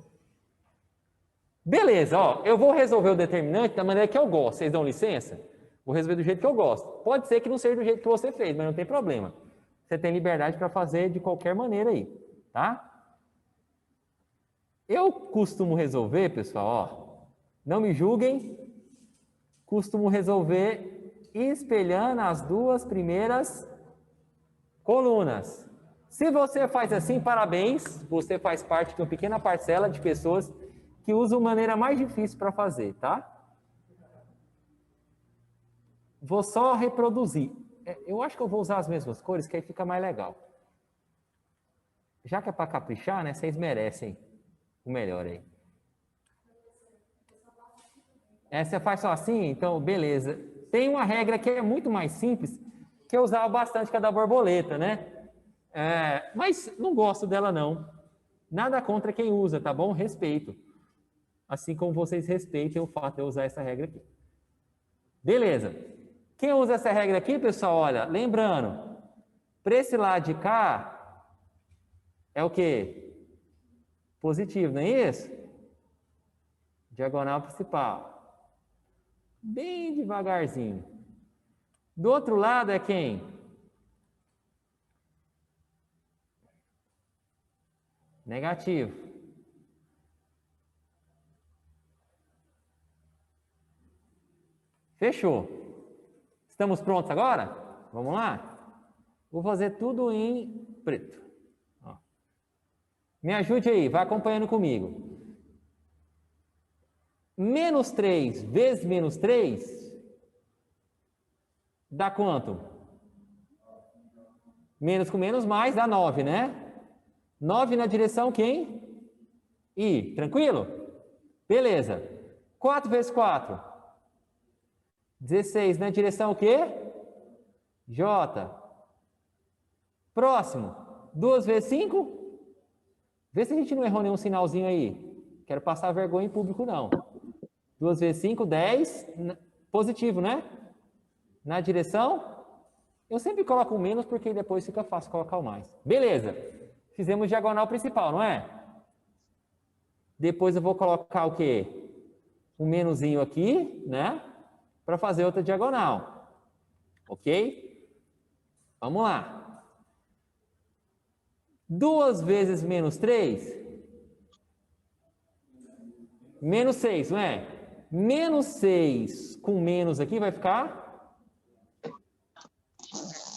Beleza, ó, eu vou resolver o determinante da maneira que eu gosto. Vocês dão licença? Vou resolver do jeito que eu gosto. Pode ser que não seja do jeito que você fez, mas não tem problema. Você tem liberdade para fazer de qualquer maneira aí, tá? Eu costumo resolver, pessoal, ó, não me julguem, costumo resolver espelhando as duas primeiras colunas. Se você faz assim, parabéns, você faz parte de uma pequena parcela de pessoas que usam maneira mais difícil para fazer, tá? Vou só reproduzir. Eu acho que eu vou usar as mesmas cores, que aí fica mais legal. Já que é para caprichar, né? Vocês merecem o melhor aí. Você faz só assim? Então, beleza. Tem uma regra que é muito mais simples, que eu usava bastante, que é da borboleta, né? Mas não gosto dela, não. Nada contra quem usa, tá bom? Respeito. Assim como vocês respeitem o fato de eu usar essa regra aqui. Beleza. Quem usa essa regra aqui, pessoal, olha, lembrando, para esse lado de cá, é o quê? Positivo, não é isso? Diagonal principal. Bem devagarzinho. Do outro lado é quem? Negativo. Fechou. Estamos prontos agora? Vamos lá? Vou fazer tudo em preto. Ó. Me ajude aí, vai acompanhando comigo. Menos 3 vezes menos 3 dá quanto? Menos com menos mais dá 9, né? 9 na direção quem? I. Tranquilo? Beleza. 4 vezes 4. 16 na direção o quê? J. Próximo. 2 vezes 5? Vê se a gente não errou nenhum sinalzinho aí. Quero passar vergonha em público, não. 2 vezes 5, 10. Positivo, né? Na direção, eu sempre coloco o menos porque depois fica fácil colocar o mais. Beleza. Fizemos diagonal principal, não é? Depois eu vou colocar o quê? Um menuzinho aqui, né? Para fazer outra diagonal. Ok? Vamos lá. 2 vezes menos 3? Menos 6, não é? Menos 6 com menos aqui vai ficar?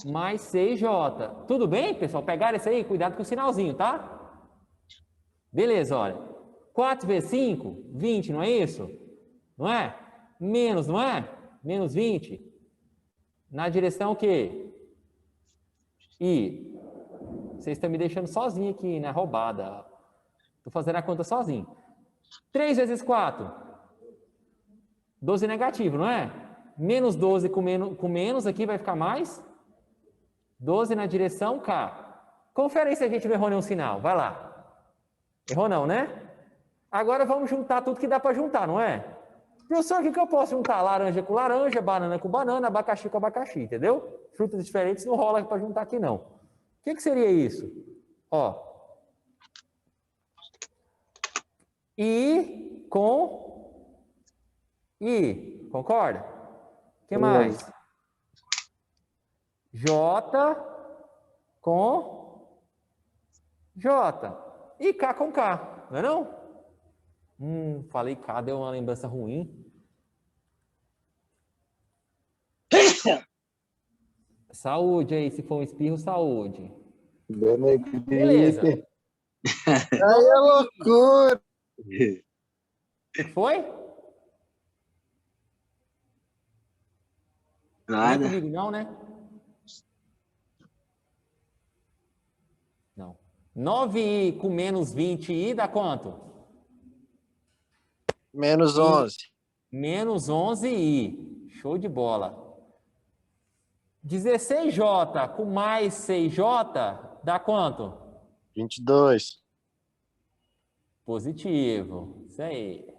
Mais 6J. Tudo bem, pessoal? Pegaram isso aí? Cuidado com o sinalzinho, tá? Beleza, olha. 4 vezes 5? 20, não é isso? Não é? Menos, não é? Menos 20. Na direção o quê? I. Vocês estão me deixando sozinho aqui, né? Roubada. Estou fazendo a conta sozinho. 3 vezes 4? 12 negativo, não é? Menos 12 com menos aqui vai ficar mais? 12 na direção K. Confere aí se a gente não errou nenhum sinal. Vai lá. Errou não, né? Agora vamos juntar tudo que dá para juntar, não é? Professor, o que eu posso juntar? Laranja com laranja, banana com banana, abacaxi com abacaxi, entendeu? Frutas diferentes não rola para juntar aqui, não. O que seria isso? Ó. I com I. Concorda? O que mais? J com J. E K com K, não é não? Falei K, deu uma lembrança ruim. Saúde aí, se for um espirro, saúde. Beleza. Aí é loucura. O que foi? Nada. Não é comigo não, né? Não. 9i com menos 20i dá quanto? Menos 11. Menos 11i. Show de bola. 16j com mais 6j dá quanto? 22. Positivo. Isso aí.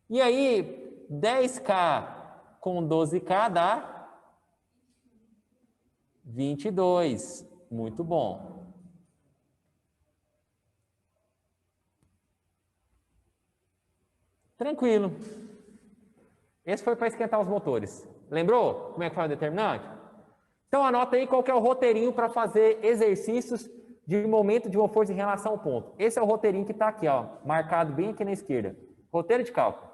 E aí, 10k com 12k dá 22. Muito bom. Tranquilo. Esse foi para esquentar os motores. Lembrou como é que faz o determinante? Então anota aí qual que é o roteirinho para fazer exercícios de momento de uma força em relação ao ponto. Esse é o roteirinho que está aqui, ó, marcado bem aqui na esquerda. Roteiro de cálculo.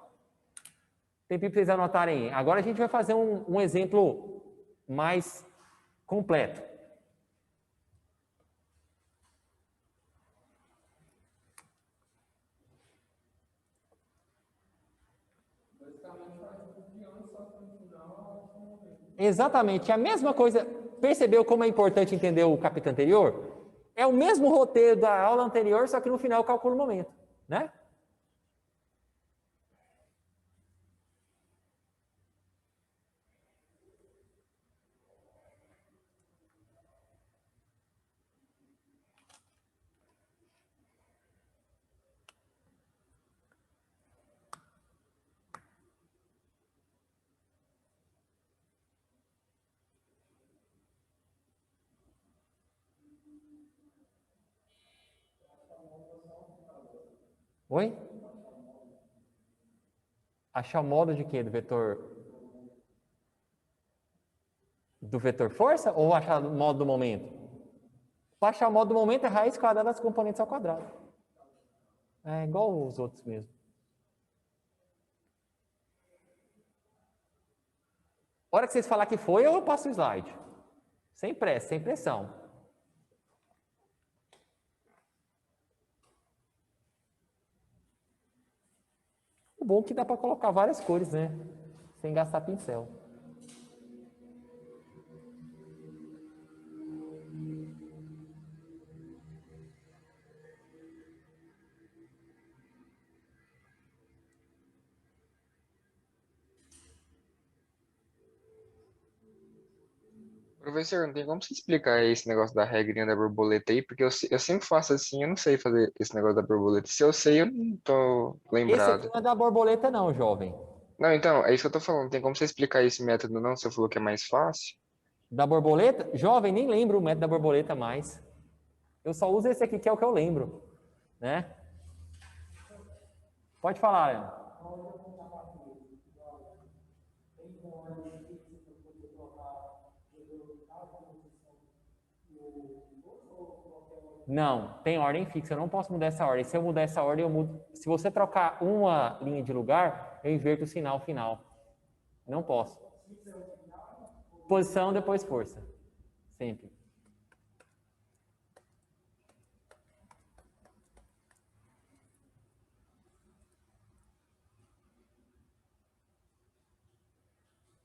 Tempinho para vocês anotarem aí. Agora a gente vai fazer um exemplo mais completo. Exatamente, a mesma coisa. Percebeu como é importante entender o capítulo anterior? É o mesmo roteiro da aula anterior, só que no final eu calculo o momento, né? Oi? Achar o modo de quê? Do vetor força ou achar o modo do momento? Para achar o modo do momento é raiz quadrada das componentes ao quadrado. É igual os outros mesmo. A hora que vocês falar que foi, eu passo o slide. Sem pressa, sem pressão. O bom é que dá para colocar várias cores, né? Sem gastar pincel. Professor, não tem como você explicar esse negócio da regrinha da borboleta aí? Porque eu sempre faço assim, eu não sei fazer esse negócio da borboleta. Se eu sei, eu não tô Esse aqui lembrado. não é da borboleta não, jovem. Não, então, é isso que eu tô falando. Tem como você explicar esse método não? Você falou que é mais fácil? Da borboleta? Jovem, nem lembro o método da borboleta mais. Eu só uso esse aqui que é o que eu lembro, né? Pode falar, Leandro. Não, tem ordem fixa, eu não posso mudar essa ordem. Se eu mudar essa ordem, eu mudo. Se você trocar uma linha de lugar, eu inverto o sinal final. Não posso. Posição, depois força. Sempre.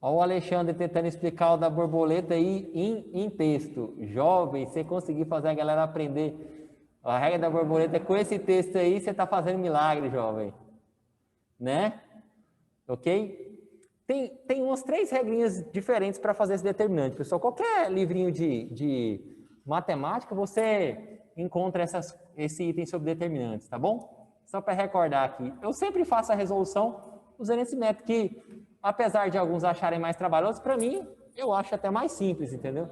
Olha o Alexandre tentando explicar o da borboleta aí em texto. Jovem, você conseguir fazer a galera aprender a regra da borboleta com esse texto aí, você está fazendo milagre, jovem. Né? Ok? Tem umas 3 regrinhas diferentes para fazer esse determinante, pessoal. Qualquer livrinho de matemática, você encontra esse item sobre determinantes, tá bom? Só para recordar aqui. Eu sempre faço a resolução usando esse método que, apesar de alguns acharem mais trabalhoso, para mim, eu acho até mais simples, entendeu?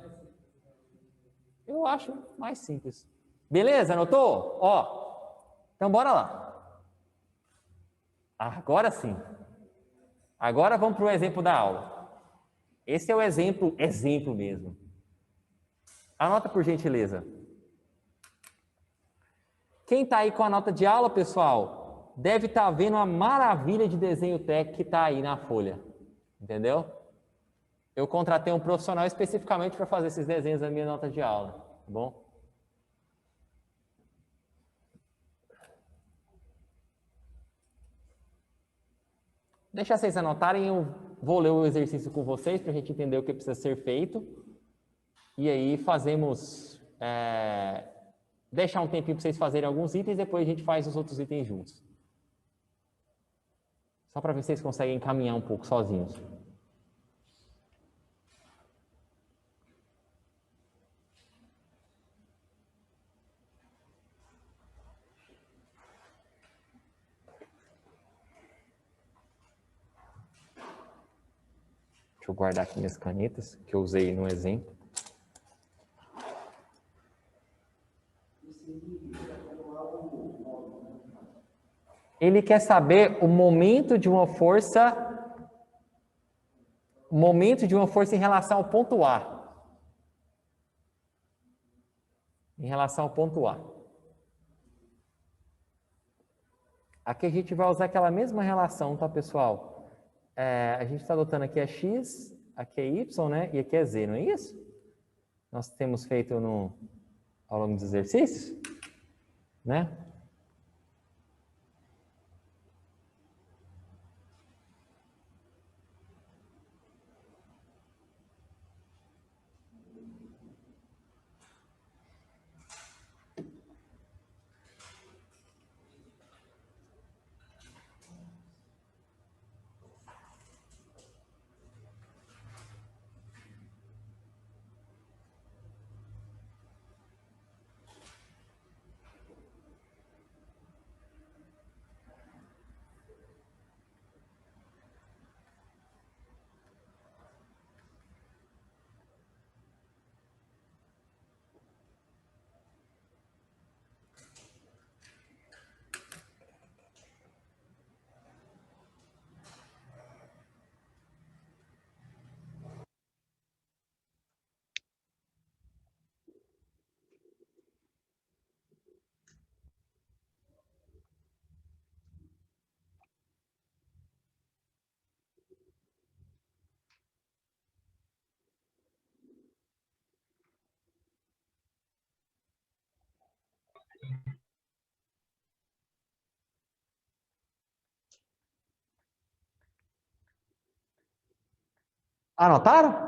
Eu acho mais simples. Beleza? Anotou? Ó, então bora lá. Agora sim. Agora vamos para o exemplo da aula. Esse é o exemplo mesmo. Anota por gentileza. Quem está aí com a nota de aula, pessoal, deve estar vendo uma maravilha de desenho técnico que está aí na folha. Entendeu? Eu contratei um profissional especificamente para fazer esses desenhos na minha nota de aula. Tá bom? Deixa vocês anotarem, eu vou ler o exercício com vocês para a gente entender o que precisa ser feito. E aí fazemos... deixar um tempinho para vocês fazerem alguns itens, depois a gente faz os outros itens juntos. Só para ver se vocês conseguem caminhar um pouco sozinhos. Deixa eu guardar aqui minhas canetas, que eu usei no exemplo. Ele quer saber o momento de uma força em relação ao ponto A. Em relação ao ponto A. Aqui a gente vai usar aquela mesma relação, tá, pessoal? A gente está adotando aqui é X, aqui é Y, né? E aqui é Z, não é isso? Nós temos feito ao longo dos exercícios, né? Anotaram?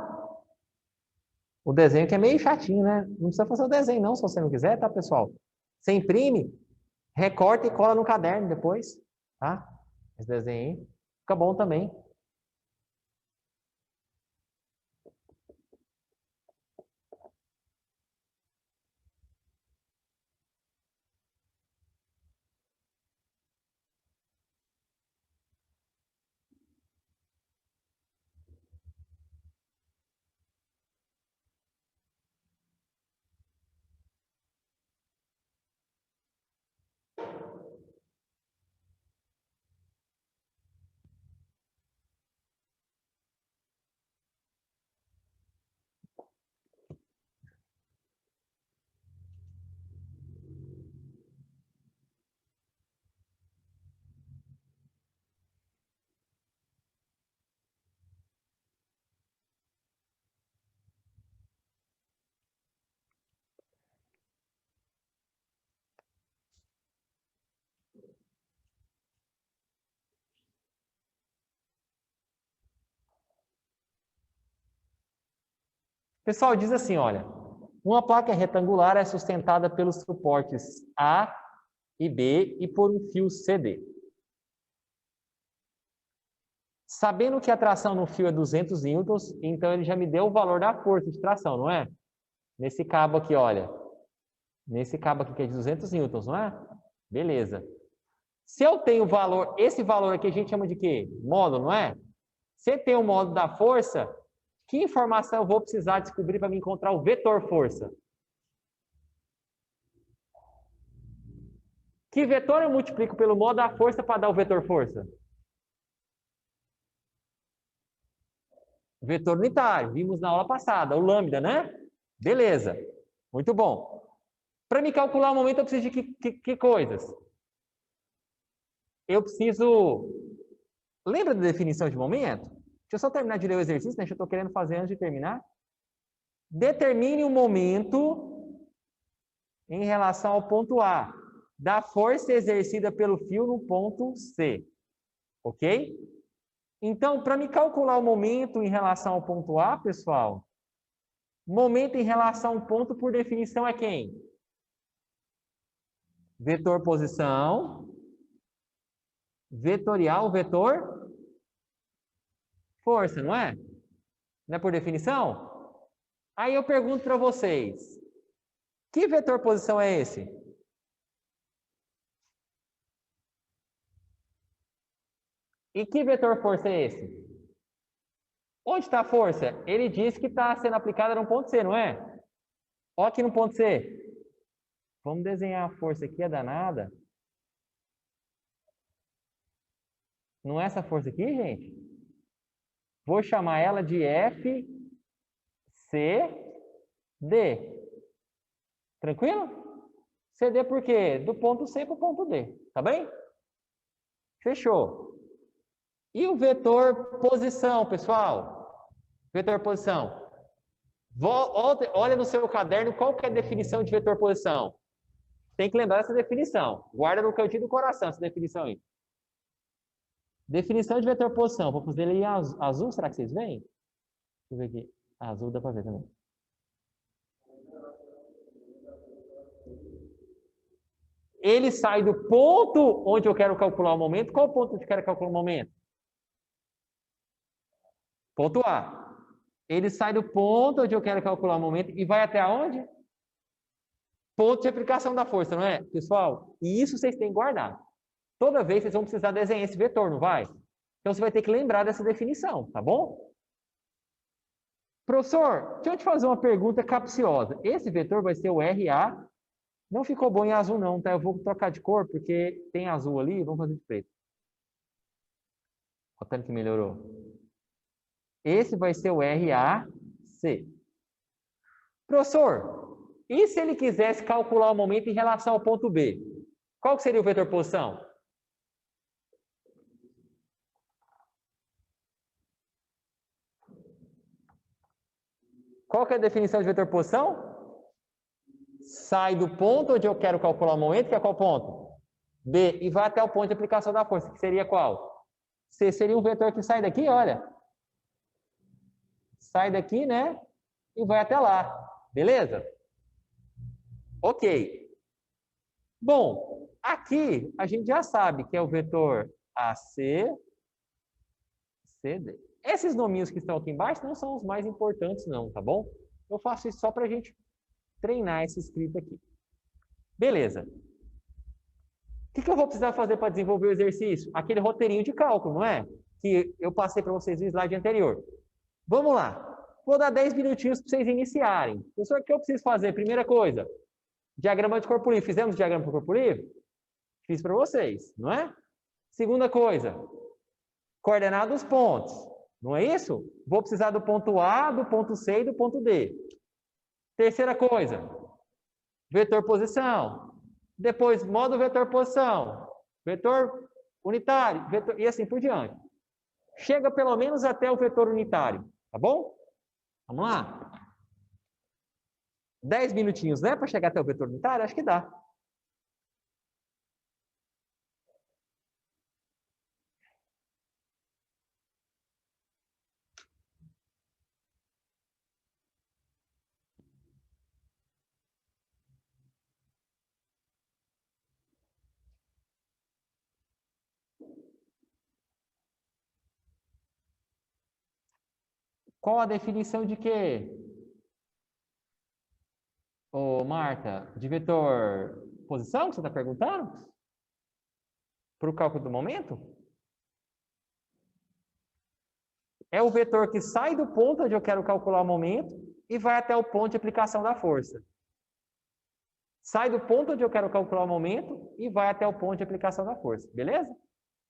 O desenho que é meio chatinho, né? Não precisa fazer o desenho não, se você não quiser, tá, pessoal? Você imprime, recorta e cola no caderno depois, tá? Esse desenho aí fica bom também. Pessoal, diz assim, olha, uma placa retangular é sustentada pelos suportes A e B e por um fio CD. Sabendo que a tração no fio é 200 newtons, então ele já me deu o valor da força de tração, não é? Nesse cabo aqui, olha. Nesse cabo aqui que é de 200 newtons, não é? Beleza. Se eu tenho o valor, esse valor aqui a gente chama de quê? Módulo, não é? Se tem o módulo da força, que informação eu vou precisar descobrir para me encontrar o vetor força? Que vetor eu multiplico pelo módulo da força para dar o vetor força? Vetor unitário, vimos na aula passada, o lambda, né? Beleza, muito bom. Para me calcular o momento, eu preciso de que coisas? Eu preciso... Lembra da definição de momento? Deixa eu só terminar de ler o exercício, né? Eu estou querendo fazer antes de terminar. Determine o momento em relação ao ponto A da força exercida pelo fio no ponto C. Ok? Então, para me calcular o momento em relação ao ponto A, pessoal, momento em relação ao ponto, por definição, é quem? Vetor posição, vetorial, vetor força, não é? Não é por definição? Aí eu pergunto para vocês, que vetor posição é esse? E que vetor força é esse? Onde está a força? Ele disse que está sendo aplicada no ponto C, não é? Olha aqui no ponto C. Vamos desenhar a força aqui, é danada. Não é essa força aqui, gente? Vou chamar ela de FCD. Tranquilo? CD por quê? Do ponto C para o ponto D. Tá bem? Fechou. E o vetor posição, pessoal? Vetor posição. Olha no seu caderno qual que é a definição de vetor posição. Tem que lembrar essa definição. Guarda no cantinho do coração essa definição aí. Definição de vetor posição. Vou fazer ele em azul. Será que vocês veem? Deixa eu ver aqui. Azul dá para ver também. Ele sai do ponto onde eu quero calcular o momento. Qual ponto eu quero calcular o momento? Ponto A. Ele sai do ponto onde eu quero calcular o momento e vai até onde? Ponto de aplicação da força, não é? Pessoal, e isso vocês têm que guardar. Toda vez vocês vão precisar desenhar esse vetor, não vai? Então você vai ter que lembrar dessa definição, tá bom? Professor, deixa eu te fazer uma pergunta capciosa. Esse vetor vai ser o RA. Não ficou bom em azul não, tá? Eu vou trocar de cor porque tem azul ali, vamos fazer de preto. Olha o tanto que melhorou. Esse vai ser o RAC. Professor, e se ele quisesse calcular o momento em relação ao ponto B? Qual que seria o vetor posição? Qual que é a definição de vetor posição? Sai do ponto onde eu quero calcular o momento, que é qual ponto? B, e vai até o ponto de aplicação da força, que seria qual? C seria um vetor que sai daqui, olha. sai daqui, né? E vai até lá. Beleza? Ok. Bom, aqui a gente já sabe que é o vetor AC, CD. Esses nominhos que estão aqui embaixo não são os mais importantes não, tá bom? Eu faço isso só para a gente treinar esse escrito aqui. Beleza. O que eu vou precisar fazer para desenvolver o exercício? Aquele roteirinho de cálculo, não é? Que eu passei para vocês no slide anterior. Vamos lá. Vou dar 10 minutinhos para vocês iniciarem. Professor, o que eu preciso fazer? Primeira coisa, diagrama de corpo livre. Fizemos diagrama de corpo livre? Fiz para vocês, não é? Segunda coisa, coordenada dos pontos. Não é isso? Vou precisar do ponto A, do ponto C e do ponto D. Terceira coisa, vetor posição. Depois, modo vetor posição. Vetor unitário. Vetor, e assim por diante. Chega pelo menos até o vetor unitário. Tá bom? Vamos lá? 10 minutinhos, né? Para chegar até o vetor unitário? Acho que dá. Qual a definição de quê? Ô, Marta, de vetor posição que você está perguntando? Para o cálculo do momento? É o vetor que sai do ponto onde eu quero calcular o momento e vai até o ponto de aplicação da força. Sai do ponto onde eu quero calcular o momento e vai até o ponto de aplicação da força. Beleza?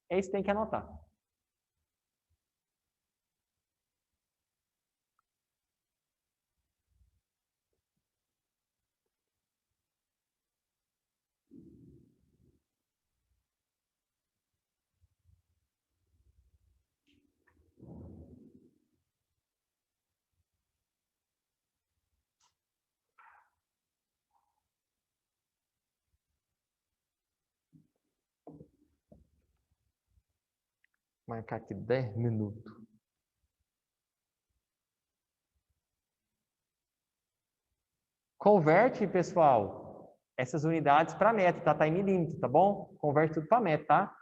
É isso que tem que anotar. Marcar aqui 10 minutos. Converte, pessoal, essas unidades para metro, tá? Tá em milímetro, tá bom? Converte tudo para metro, tá?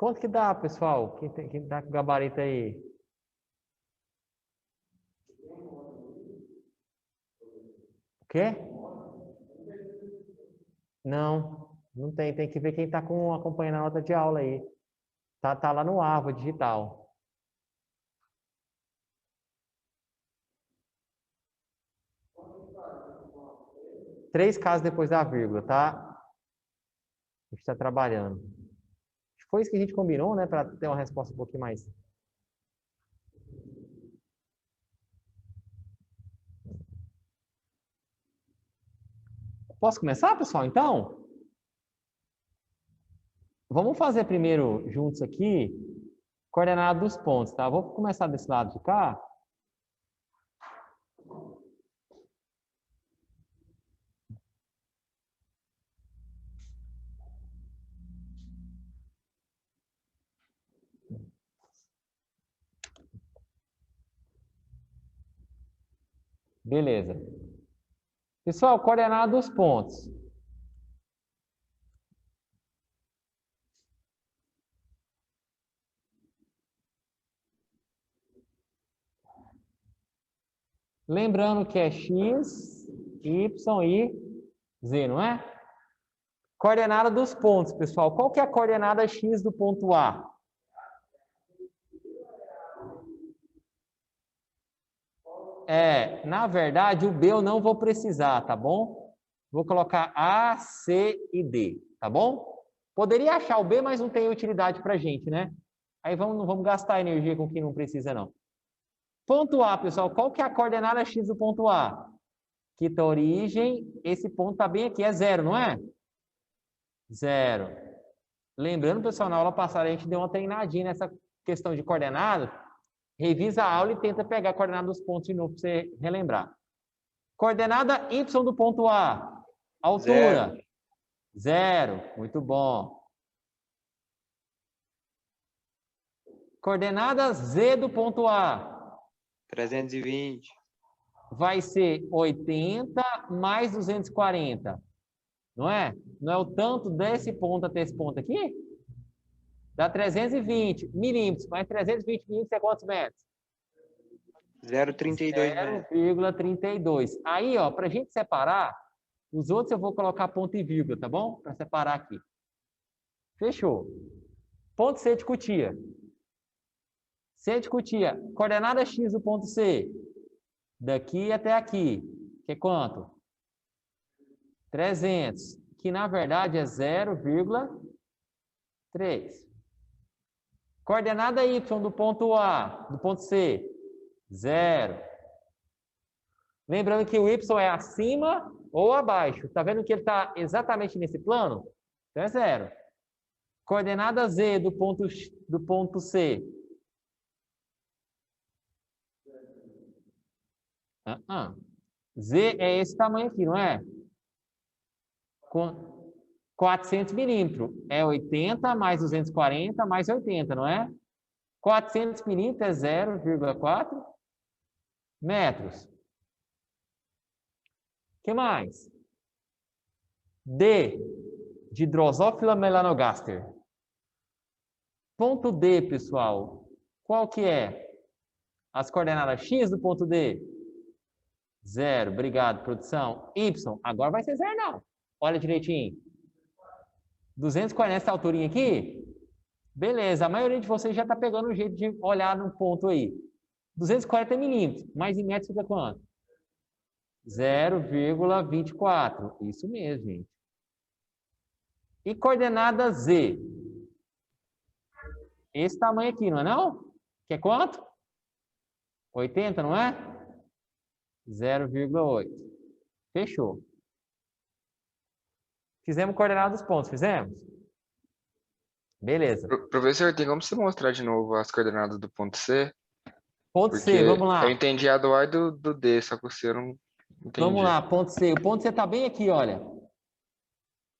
Quanto que dá, pessoal? Quem tá com gabarito aí? O quê? Não, não tem. Tem que ver quem está acompanhando a nota de aula aí. Tá lá no Árvore Digital. Três casos depois da vírgula, tá? A gente está trabalhando. Foi isso que a gente combinou, né? Para ter uma resposta um pouquinho mais. Posso começar, pessoal, então? Vamos fazer primeiro juntos aqui, coordenada dos pontos, tá? Vou começar desse lado de cá. Beleza. Pessoal, coordenada dos pontos. Lembrando que é x, y e z, não é? Coordenada dos pontos, pessoal. Qual que é a coordenada x do ponto A? Na verdade, o B eu não vou precisar, tá bom? Vou colocar A, C e D, tá bom? Poderia achar o B, mas não tem utilidade pra gente, né? Aí não vamos gastar energia com quem não precisa, não. Ponto A, pessoal, qual que é a coordenada x do ponto A? Quita a origem, esse ponto tá bem aqui, é 0, não é? 0. Lembrando, pessoal, na aula passada a gente deu uma treinadinha nessa questão de coordenadas. Revisa a aula e tenta pegar a coordenada dos pontos de novo para você relembrar. Coordenada y do ponto A. Altura. 0. Muito bom. Coordenada z do ponto A. 320. Vai ser 80 mais 240. Não é? Não é o tanto desse ponto até esse ponto aqui? Dá 320 milímetros. Mais 320 milímetros é quantos metros? 0,32 metros. 0,32. Aí, ó, para a gente separar, os outros eu vou colocar ponto e vírgula, tá bom? Para separar aqui. Fechou. Ponto C de Cutia. C de Cutia. Coordenada x do ponto C. Daqui até aqui. Que é quanto? 300. Que na verdade é 0,3. Coordenada y do ponto A, do ponto C. 0. Lembrando que o y é acima ou abaixo. Tá vendo que ele está exatamente nesse plano? Então é 0. Coordenada z do ponto C. Z é esse tamanho aqui, não é? 400 milímetros. É 80 mais 240 mais 80, não é? 400 milímetros é 0,4 metros. O que mais? D, de Drosophila melanogaster. Ponto D, pessoal. Qual que é? As coordenadas x do ponto D. 0. Obrigado, produção. Y, agora vai ser 0 não. Olha direitinho. 240 essa alturinha aqui? Beleza, a maioria de vocês já está pegando o jeito de olhar no ponto aí. 240 milímetros, mas em metros fica quanto? 0,24. Isso mesmo, gente. E coordenada Z? Esse tamanho aqui, não é não? Que é quanto? 80, não é? 0,8. Fechou. Fizemos coordenada dos pontos, fizemos? Beleza. Professor, tem como você mostrar de novo as coordenadas do ponto C? Ponto Porque C, vamos lá. eu entendi a do A e do D, só que o C eu não entendi. Vamos lá, ponto C. O ponto C está bem aqui, olha.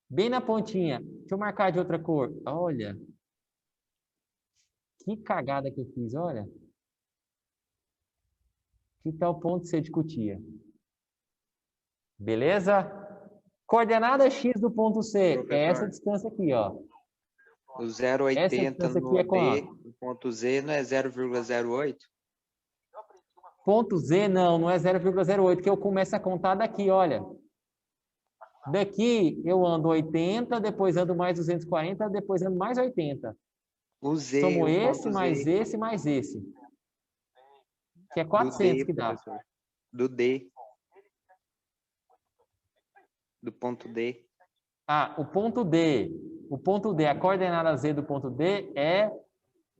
Bem na pontinha. Deixa eu marcar de outra cor. Olha. Que cagada que eu fiz, olha. Aqui está o ponto C de Cotia. Beleza? Coordenada X do ponto C. Professor. É essa distância aqui, ó. O 0,80 distância no aqui é D, quanto? no ponto Z, não é 0,08? Ponto Z, não é 0,08, que eu começo a contar daqui, olha. Daqui eu ando 80, depois ando mais 240, depois ando mais 80. O Z, Somo o esse, ponto mais Z. esse, mais esse. Que é Do 400 D, que dá. professor. Do D. Do ponto D. Ah, o ponto D. O ponto D, a coordenada Z do ponto D é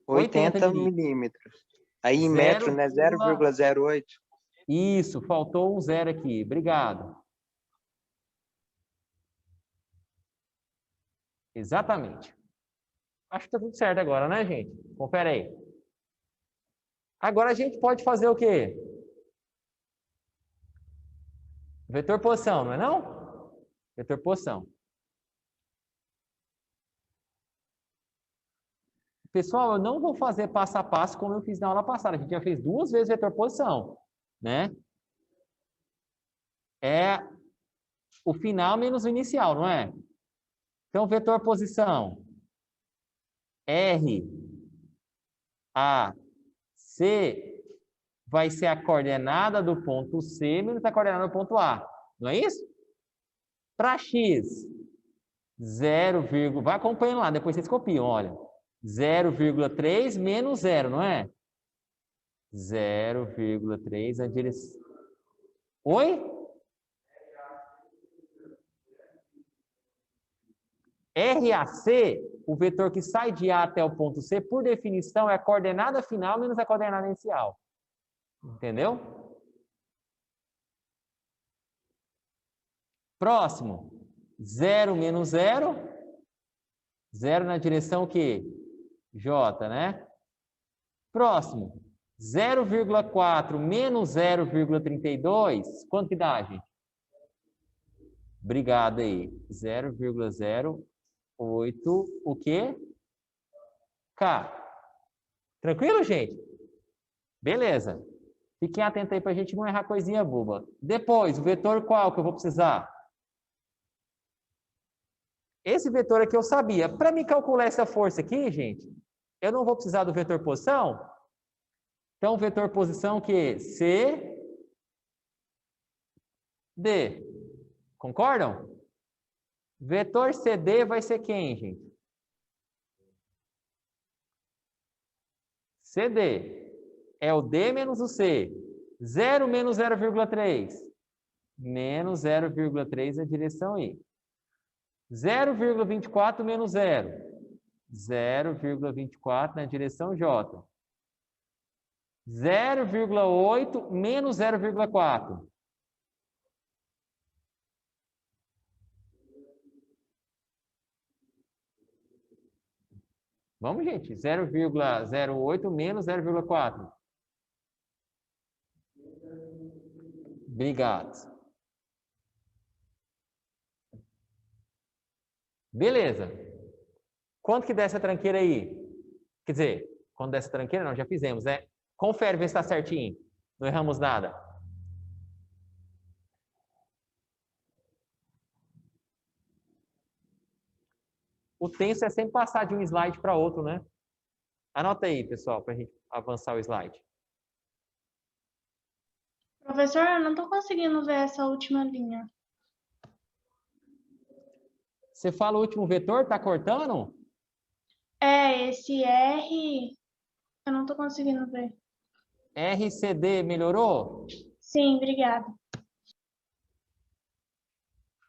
80 milímetros. Aí em metro, né? 0,08. Isso, faltou um 0 aqui. Obrigado. Exatamente. Acho que tá tudo certo agora, né, gente? Confere aí. Agora a gente pode fazer o quê? Vetor posição, não é não? Vetor posição. Pessoal, eu não vou fazer passo a passo como eu fiz na aula passada. A gente já fez 2 vezes vetor posição, né? É o final menos o inicial, não é? Então, vetor posição. R, A, C vai ser a coordenada do ponto C menos a coordenada do ponto A. Não é isso? Para X, 0, vai acompanhando lá, depois vocês copiam, olha. 0,3 menos 0, não é? 0,3 a direção. Oi? RAC, o vetor que sai de A até o ponto C, por definição, é a coordenada final menos a coordenada inicial. Entendeu? Próximo. 0 menos 0. 0 na direção que? J, né? Próximo. 0,4 menos 0,32. Quanto que dá, gente? Obrigado aí. 0,08. O quê? K. Tranquilo, gente? Beleza. Fiquem atentos aí para a gente não errar coisinha boba. Depois, o vetor qual que eu vou precisar? Esse vetor aqui eu sabia. Para me calcular essa força aqui, gente, eu não vou precisar do vetor posição. Então, vetor posição que C, D. Concordam? Vetor CD vai ser quem, gente? CD. É o D menos o C. 0 menos 0,3. Menos 0,3 na direção I. 0,24 menos 0. 0,24 na direção J. 0,8 menos 0,4. Vamos, gente. 0,08 menos 0,4. Obrigado. Beleza. Quanto que dá essa tranqueira aí? Quer dizer, quando dá essa tranqueira, não, já fizemos, né? Confere, vê se está certinho. Não erramos nada. O tenso é sempre passar de um slide para outro, né? Anota aí, pessoal, para a gente avançar o slide. Professor, eu não tô conseguindo ver essa última linha. Você fala o último vetor, tá cortando? É, esse R, eu não tô conseguindo ver. RCD melhorou? Sim, obrigada.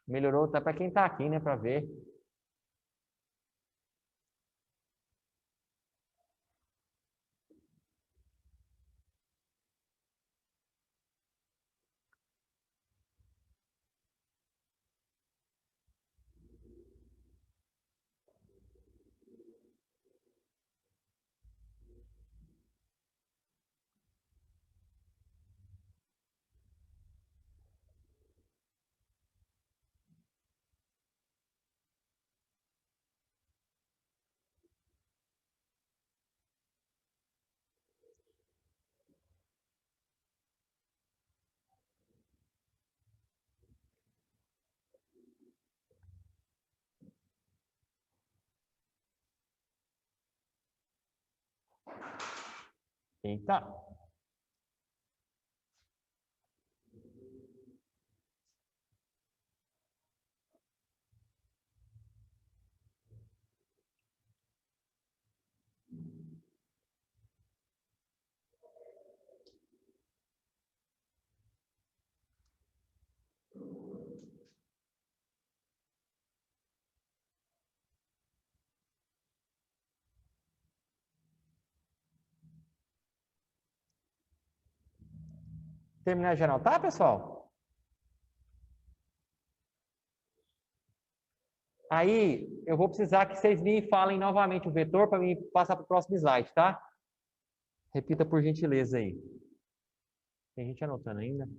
Melhorou, tá para quem tá aqui, né, para ver. Eita. Terminar de anotar, pessoal? Aí, eu vou precisar que vocês me falem novamente o vetor para mim passar para o próximo slide, tá? Repita por gentileza aí. Tem gente anotando ainda?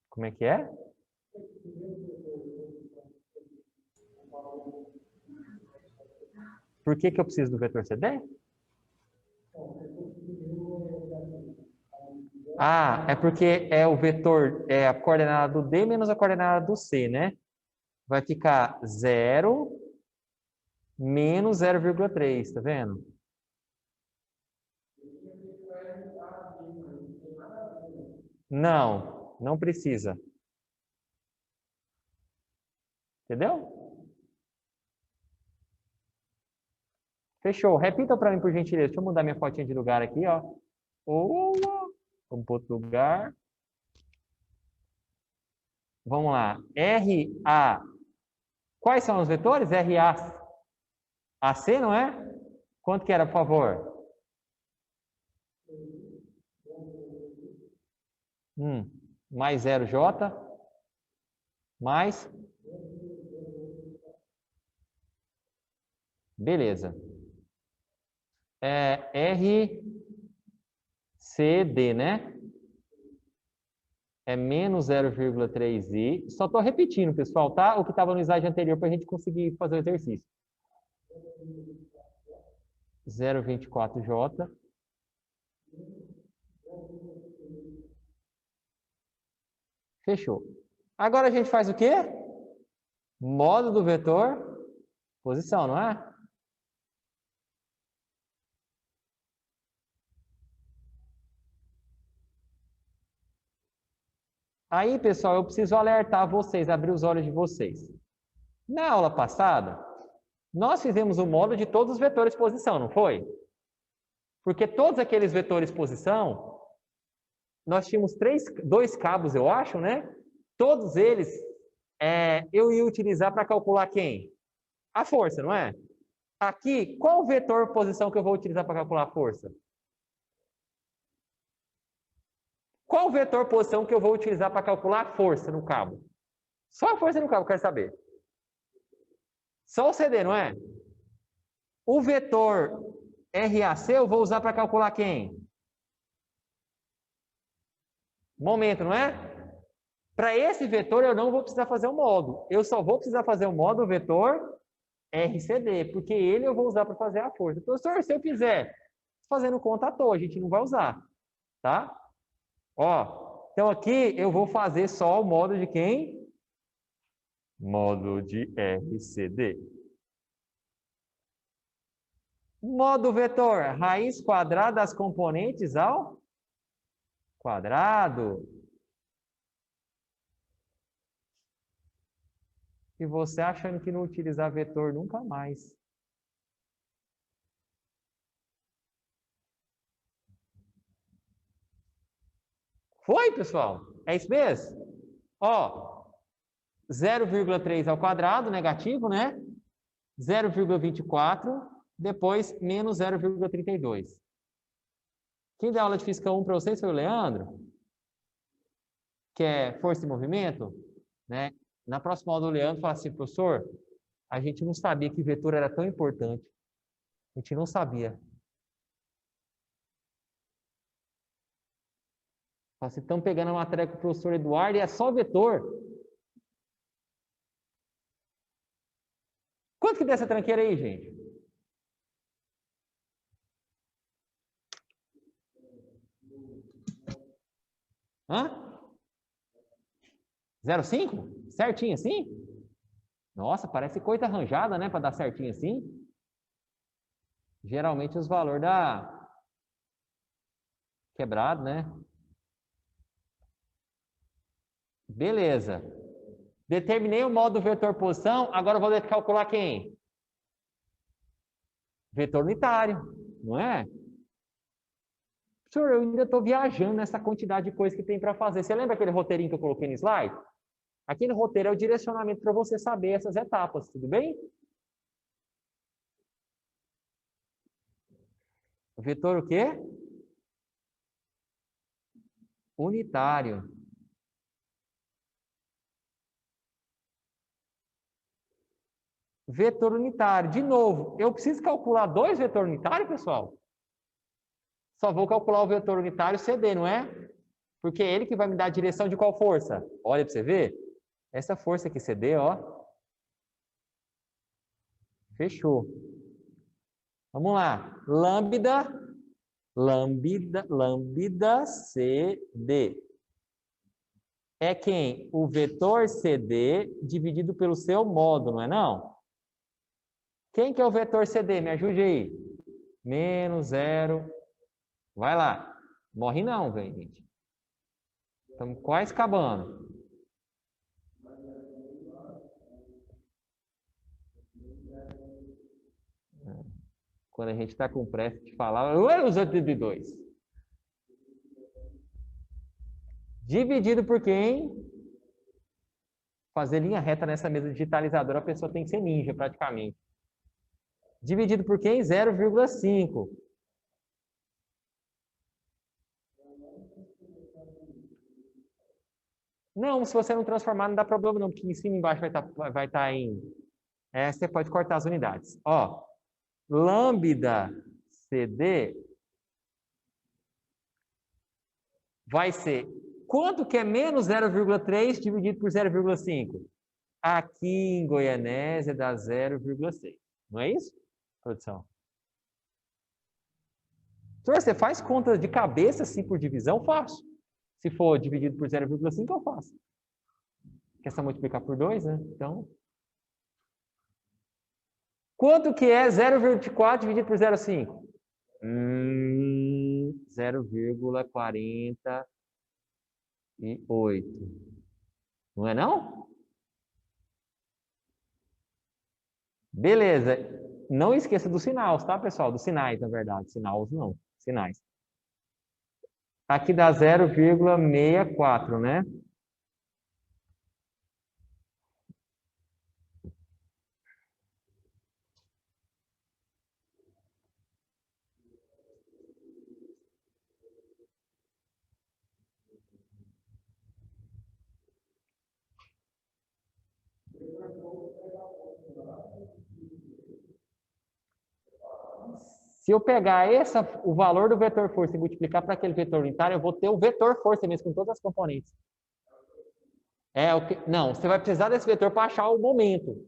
Como é que é? Por que que eu preciso do vetor CD? Ah, é porque é o vetor, é a coordenada do D menos a coordenada do C, né? Vai ficar 0 menos 0,3, tá vendo? Não, não precisa. Entendeu? Fechou. Repita para mim, por gentileza. Deixa eu mudar minha fotinha de lugar aqui, ó. Vamos para outro lugar. Vamos lá. RA. Quais são os vetores? RA. AC, não é? Quanto que era, por favor? Mais 0J. Mais. Beleza. RCD, né? É menos 0,3i. Só estou repetindo, pessoal, tá? O que estava no slide anterior para a gente conseguir fazer o exercício. 0,24J. Fechou. Agora a gente faz o quê? Modo do vetor, posição, não é? Aí, pessoal, eu preciso alertar vocês, abrir os olhos de vocês. Na aula passada, nós fizemos o modo de todos os vetores posição, não foi? Porque todos aqueles vetores posição, nós tínhamos dois cabos, eu acho, né? Todos eles eu ia utilizar para calcular quem? A força, não é? Aqui, qual o vetor posição que eu vou utilizar para calcular a força? Qual o vetor posição que eu vou utilizar para calcular a força no cabo? Só a força no cabo, quero saber. Só o CD, não é? O vetor RAC eu vou usar para calcular quem? Momento, não é? Para esse vetor eu não vou precisar fazer o modo. Eu só vou precisar fazer o modo vetor RCD, porque ele eu vou usar para fazer a força. Professor, se eu fizer fazendo conta à toa, a gente não vai usar, tá? Ó, então aqui eu vou fazer só o módulo de quem? Módulo de RCD. Módulo vetor, raiz quadrada das componentes ao quadrado. E você achando que não utilizar vetor nunca mais. Foi, pessoal? É isso mesmo? Ó, 0,3 ao quadrado, negativo, né? 0,24, depois menos 0,32. Quem deu aula de Física 1 para vocês foi o Leandro, que é força e movimento, né? Na próxima aula do Leandro fala assim, professor, a gente não sabia que vetor era tão importante. A gente não sabia. Vocês estão pegando a matéria com o professor Eduardo e é só vetor. Quanto que deu essa tranqueira aí, gente? Hã? 0,5? Certinho assim? Nossa, parece coisa arranjada, né? Para dar certinho assim. Geralmente os valores dá quebrado, né? Beleza. Determinei o modo vetor posição, agora eu vou calcular quem? Vetor unitário, não é? Senhor, eu ainda estou viajando nessa quantidade de coisa que tem para fazer. Você lembra aquele roteirinho que eu coloquei no slide? Aquele roteiro é o direcionamento para você saber essas etapas, tudo bem? Vetor o quê? Unitário. Vetor unitário. De novo, eu preciso calcular dois vetores unitários, pessoal? Só vou calcular o vetor unitário CD, não é? Porque é ele que vai me dar a direção de qual força? Olha para você ver. Essa força aqui CD, ó. Fechou. Vamos lá. Lambda CD. É quem? O vetor CD dividido pelo seu módulo, não é não? Quem que é o vetor CD? Me ajude aí. Menos 0. Vai lá. Morre não, velho, gente. Estamos quase acabando. Quando a gente está com pressa de falar, os 82. Dividido por quem? Fazer linha reta nessa mesa digitalizadora, a pessoa tem que ser ninja, praticamente. Dividido por quem? 0,5. Não, se você não transformar, não dá problema não, porque em cima e embaixo vai estar em... você pode cortar as unidades. Ó, lambda CD vai ser... Quanto que é menos 0,3 dividido por 0,5? Aqui em Goianésia dá 0,6. Não é isso, produção? Senhor, você faz conta de cabeça assim por divisão? Faço. Se for dividido por 0,5, eu faço. Quer só multiplicar por 2, né? Então... Quanto que é 0,24 dividido por 0,5? 0,48. Não é não? Beleza. Não esqueça dos sinais, tá, pessoal? Dos sinais, na verdade. Sinais não. Sinais. Aqui dá 0,64, né? Se eu pegar o valor do vetor força e multiplicar para aquele vetor unitário, eu vou ter o vetor força mesmo, com todas as componentes. Não, você vai precisar desse vetor para achar o momento.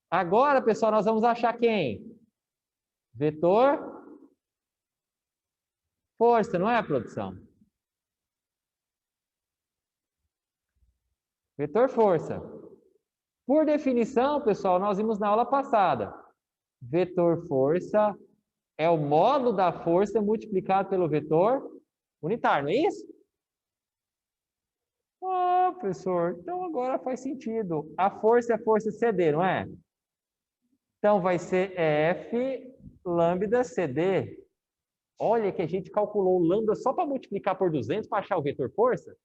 Agora, pessoal, nós vamos achar quem? Vetor força, não é, produção? Vetor força. Por definição, pessoal, nós vimos na aula passada. Vetor força é o módulo da força multiplicado pelo vetor unitário, não é isso? Ah, professor, então agora faz sentido. A força é força CD, não é? Então vai ser F lambda CD. Olha que a gente calculou o lambda só para multiplicar por 200 para achar o vetor força.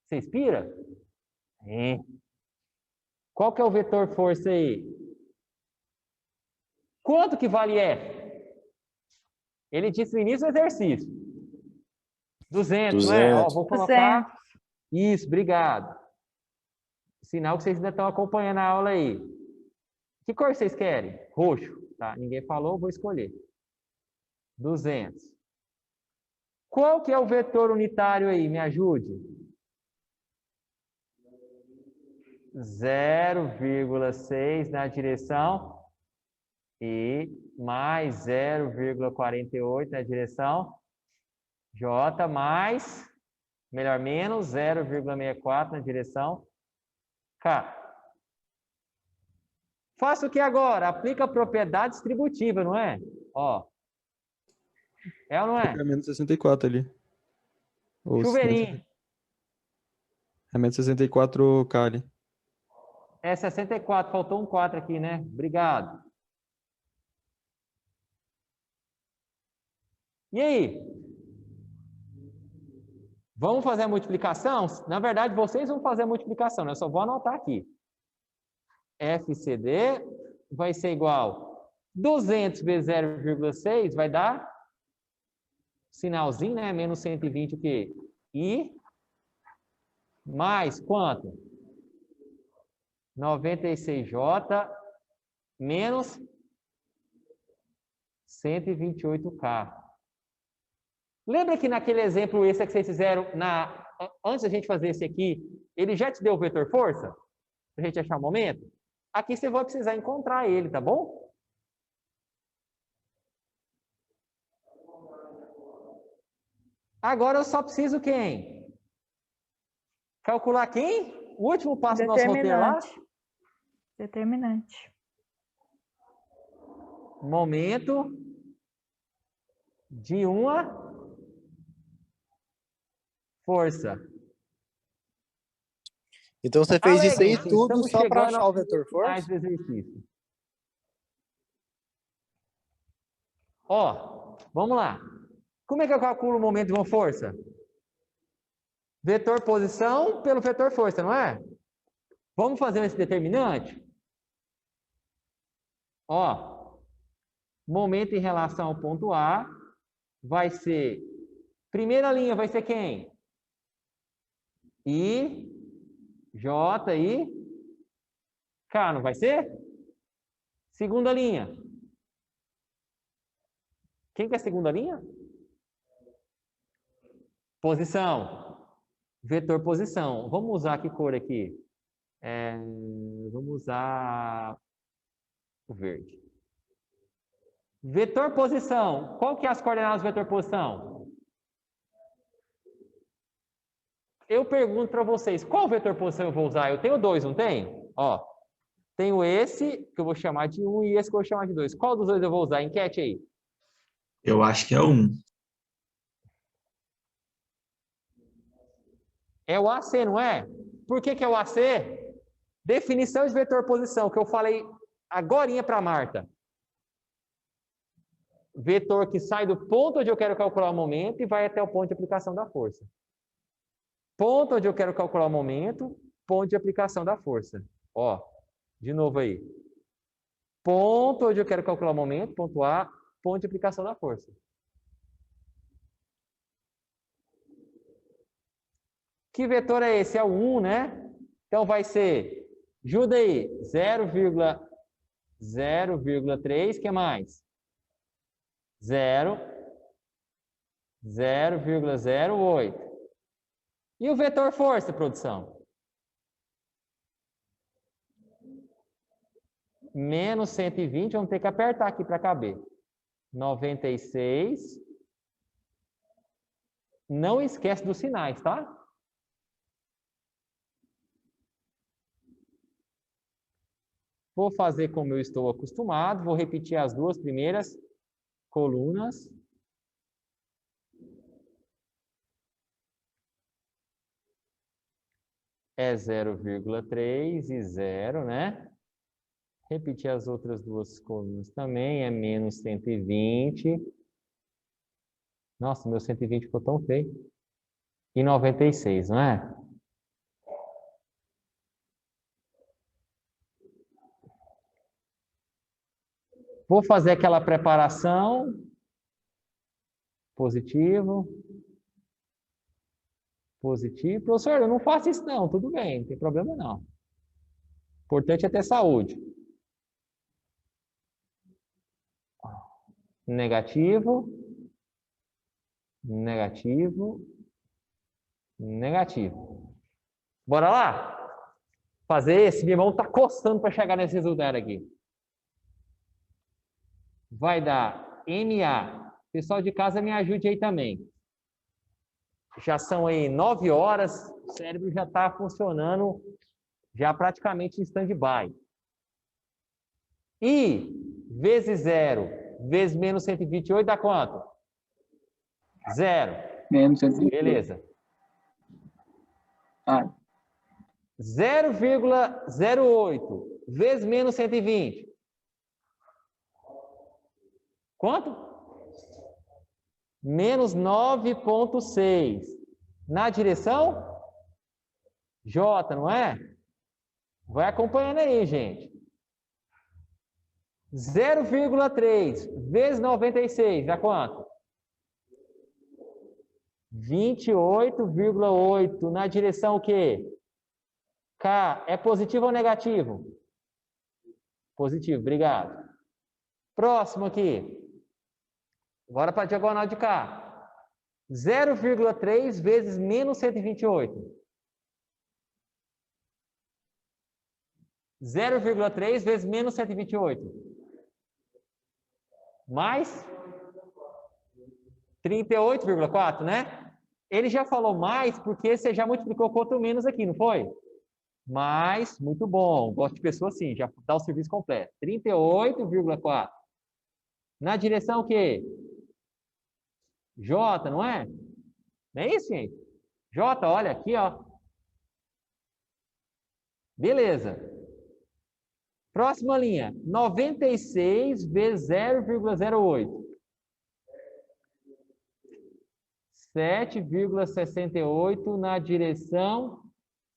Você inspira? É. Qual que é o vetor força aí? Quanto que vale F? Ele disse no início do exercício. 200, não é? Ó, vou colocar... 200. Isso, obrigado. Sinal que vocês ainda estão acompanhando a aula aí. Que cor vocês querem? Roxo. Tá? Ninguém falou, vou escolher. 200. Qual que é o vetor unitário aí? Me ajude. 0,6 na direção e mais 0,48 na direção J mais, melhor menos, 0,64 na direção K. Faça o que agora? Aplica a propriedade distributiva, não é? Ó. É ou não é? É menos 64 ali. Ou Chuveirinho. É menos 64 K ali. É 64, faltou um 4 aqui, né? Obrigado. E aí? Vamos fazer a multiplicação? Na verdade, vocês vão fazer a multiplicação, né? Eu só vou anotar aqui. FCD vai ser igual 200 vezes 0,6 vai dar sinalzinho, né? Menos 120 o quê? I mais quanto? 96J menos 128K. Lembra que naquele exemplo esse que vocês fizeram, antes da gente fazer esse aqui, ele já te deu o vetor força? Para a gente achar o momento? Aqui você vai precisar encontrar ele, tá bom? Agora eu só preciso quem? Calcular quem? O último passo do nosso roteiro lá? Determinante. Momento de uma força. Então você fez isso aí Alegrem-se, tudo estamos só para chegando achar o vetor ao final força? do exercício. Ó, vamos lá. Como é que eu calculo o momento de uma força? Vetor posição pelo vetor força, não é? Vamos fazer esse determinante? Ó, momento em relação ao ponto A vai ser... Primeira linha vai ser quem? I, J, I, K, não vai ser? Segunda linha. Quem que é a segunda linha? Posição. Vetor posição. Vamos usar que cor aqui? Vamos usar o verde. Vetor posição. Qual que é as coordenadas do vetor posição? Eu pergunto para vocês, qual vetor posição eu vou usar? Eu tenho dois, não tenho? Ó, tenho esse que eu vou chamar de 1 e esse que eu vou chamar de 2. Qual dos dois eu vou usar? Enquete aí. Eu acho que é 1. É o AC, não é? Por que que é o AC? Definição de vetor posição, que eu falei agorinha para a Marta. Vetor que sai do ponto onde eu quero calcular o momento e vai até o ponto de aplicação da força. Ponto onde eu quero calcular o momento, ponto de aplicação da força. Ó, de novo aí. Ponto onde eu quero calcular o momento, ponto A, ponto de aplicação da força. Que vetor é esse? É o 1, né? Então vai ser, ajuda aí, 0,3, que mais? 0,08. E o vetor força, produção? Menos 120, vamos ter que apertar aqui para caber. 96. Não esquece dos sinais, tá? Vou fazer como eu estou acostumado, vou repetir as duas primeiras colunas. É 0,3 e 0, né? Repetir as outras duas colunas também, é menos 120. Nossa, meu 120 ficou tão feio. E 96, não é? Vou fazer aquela preparação. Positivo. Positivo. Professor, eu não faço isso não, tudo bem, não tem problema não. O importante é ter saúde. Negativo. Negativo. Negativo. Bora lá? Fazer esse. Minha mão tá coçando para chegar nesse resultado aqui. Vai dar MA. Pessoal de casa, me ajude aí também. Já são aí 9 horas, o cérebro já está funcionando, já praticamente em stand-by. I vezes 0 vezes menos 128 dá quanto? 0. Menos 128. Beleza. Ah. 0,08 vezes menos 120. Quanto? Menos 9,6. Na direção J, não é? Vai acompanhando aí, gente. 0,3 vezes 96 dá quanto? 28,8. Na direção o quê? K. É positivo ou negativo? Positivo, obrigado. Próximo aqui. Agora para a diagonal de cá. 0,3 vezes menos 128. 0,3 vezes menos 128. Mais 38,4, né? Ele já falou mais porque você já multiplicou com outro menos aqui, não foi? Mais, muito bom. Gosto de pessoa assim, já dá o serviço completo. 38,4. Na direção o quê? J, não é? Não é isso, gente? J, olha aqui, ó. Beleza. Próxima linha. 96 vezes 0,08. 7,68 na direção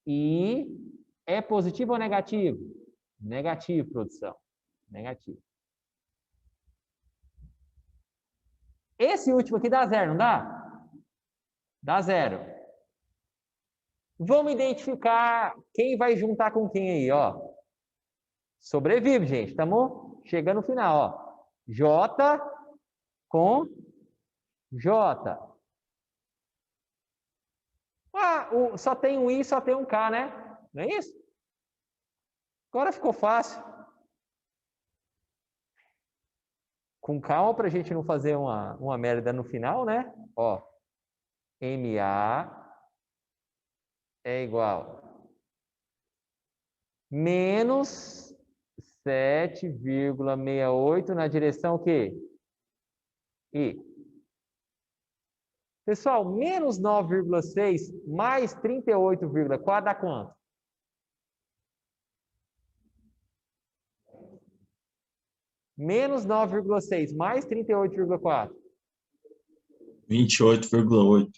I. É positivo ou negativo? Negativo, produção. Negativo. Esse último aqui dá 0, não dá? Dá 0. Vamos identificar quem vai juntar com quem aí, ó. Sobrevive, gente. Estamos chegando no final, ó. J com J. Ah, só tem um I, só tem um K, né? Não é isso? Agora ficou fácil. Com calma para a gente não fazer uma merda no final, né? Ó, MA é igual menos 7,68 na direção o quê? I. Pessoal, menos 9,6 mais 38,4 dá quanto? Menos 9,6 mais 38,4. 28,8.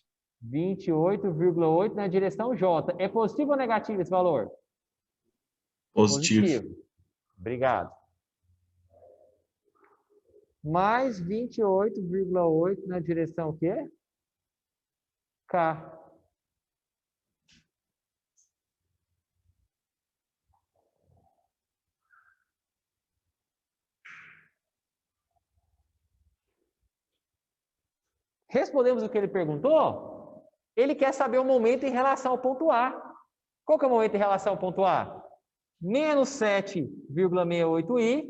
28,8 na direção J. É positivo ou negativo esse valor? Positivo. Obrigado. Mais 28,8 na direção o quê? K. Respondemos o que ele perguntou? Ele quer saber o momento em relação ao ponto A. Qual que é o momento em relação ao ponto A? Menos 7,68i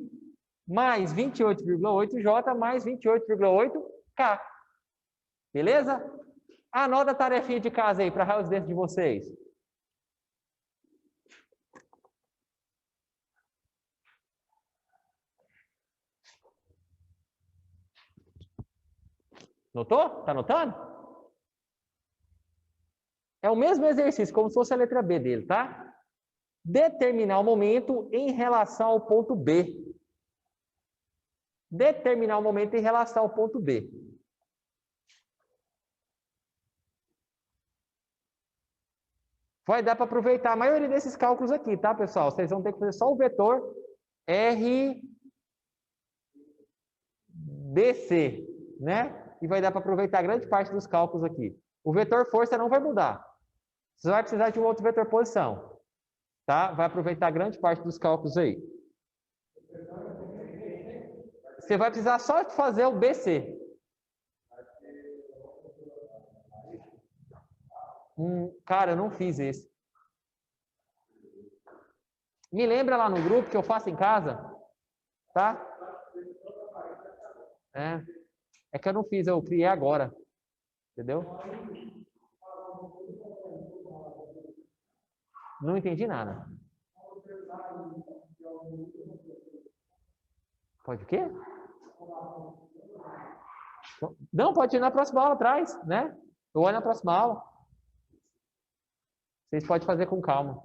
mais 28,8J mais 28,8K. Beleza? Anota a tarefinha de casa aí para raios dentro de vocês. Notou? Tá anotando? É o mesmo exercício, como se fosse a letra B dele, tá? Determinar o momento em relação ao ponto B. Determinar o momento em relação ao ponto B. Vai dar para aproveitar a maioria desses cálculos aqui, tá, pessoal? Vocês vão ter que fazer só o vetor RBC, né? E vai dar para aproveitar grande parte dos cálculos aqui. O vetor força não vai mudar. Você vai precisar de um outro vetor posição, tá? Vai aproveitar grande parte dos cálculos aí. Você vai precisar só de fazer o BC. Cara, eu não fiz esse. Me lembra lá no grupo que eu faço em casa, tá? É que eu não fiz, eu criei agora. Entendeu? Não entendi nada. Pode o quê? Não, pode ir na próxima aula atrás, né? Eu olho na próxima aula. Vocês podem fazer com calma.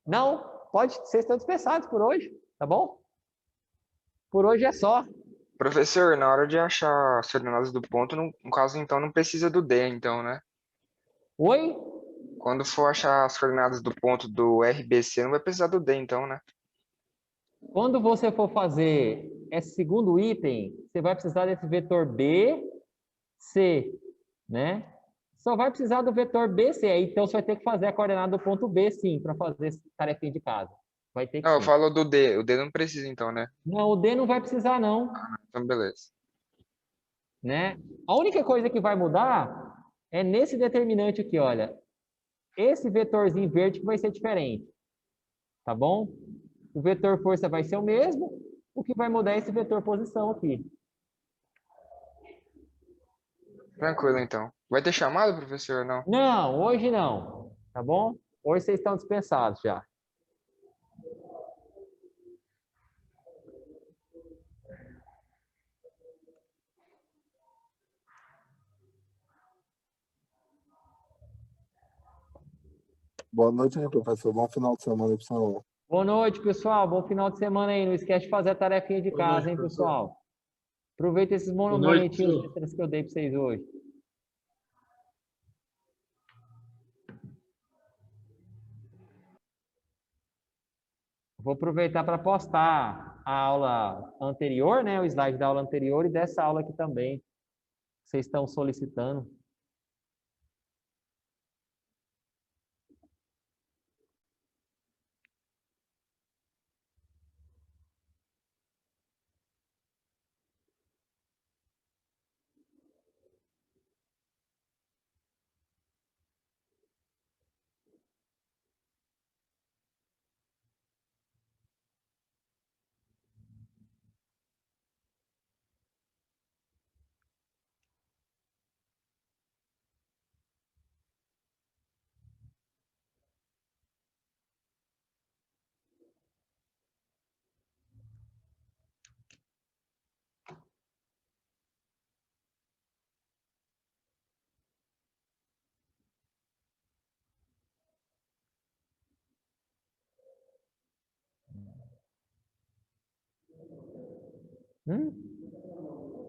Não, pode, vocês estão dispensados por hoje, tá bom? Por hoje é só. Professor, na hora de achar as coordenadas do ponto, no caso, então, não precisa do D, então, né? Oi? Quando for achar as coordenadas do ponto do RBC, não vai precisar do D, então, né? Quando você for fazer esse segundo item, você vai precisar desse vetor BC, né? Só vai precisar do vetor BC, então você vai ter que fazer a coordenada do ponto B, sim, para fazer essa tarefinha de casa. Vai ter que Não, eu sim. falo do D. O D não precisa, então, né? Não, o D não vai precisar, não. Então, beleza. Né? A única coisa que vai mudar é nesse determinante aqui, olha. Esse vetorzinho verde que vai ser diferente. Tá bom? O vetor força vai ser o mesmo. O que vai mudar é esse vetor posição aqui. Tranquilo, então. Vai ter chamado, professor, ou não? Não, hoje não. Tá bom? Hoje vocês estão dispensados já. Boa noite, né, professor? Bom final de semana aí pro senhor. Boa noite, pessoal. Bom final de semana aí. Não esquece de fazer a tarefinha de casa, hein, pessoal? Aproveita esses momentinhos extras que eu dei para vocês hoje. Vou aproveitar para postar a aula anterior, né? O slide da aula anterior e dessa aula aqui também. Vocês estão solicitando.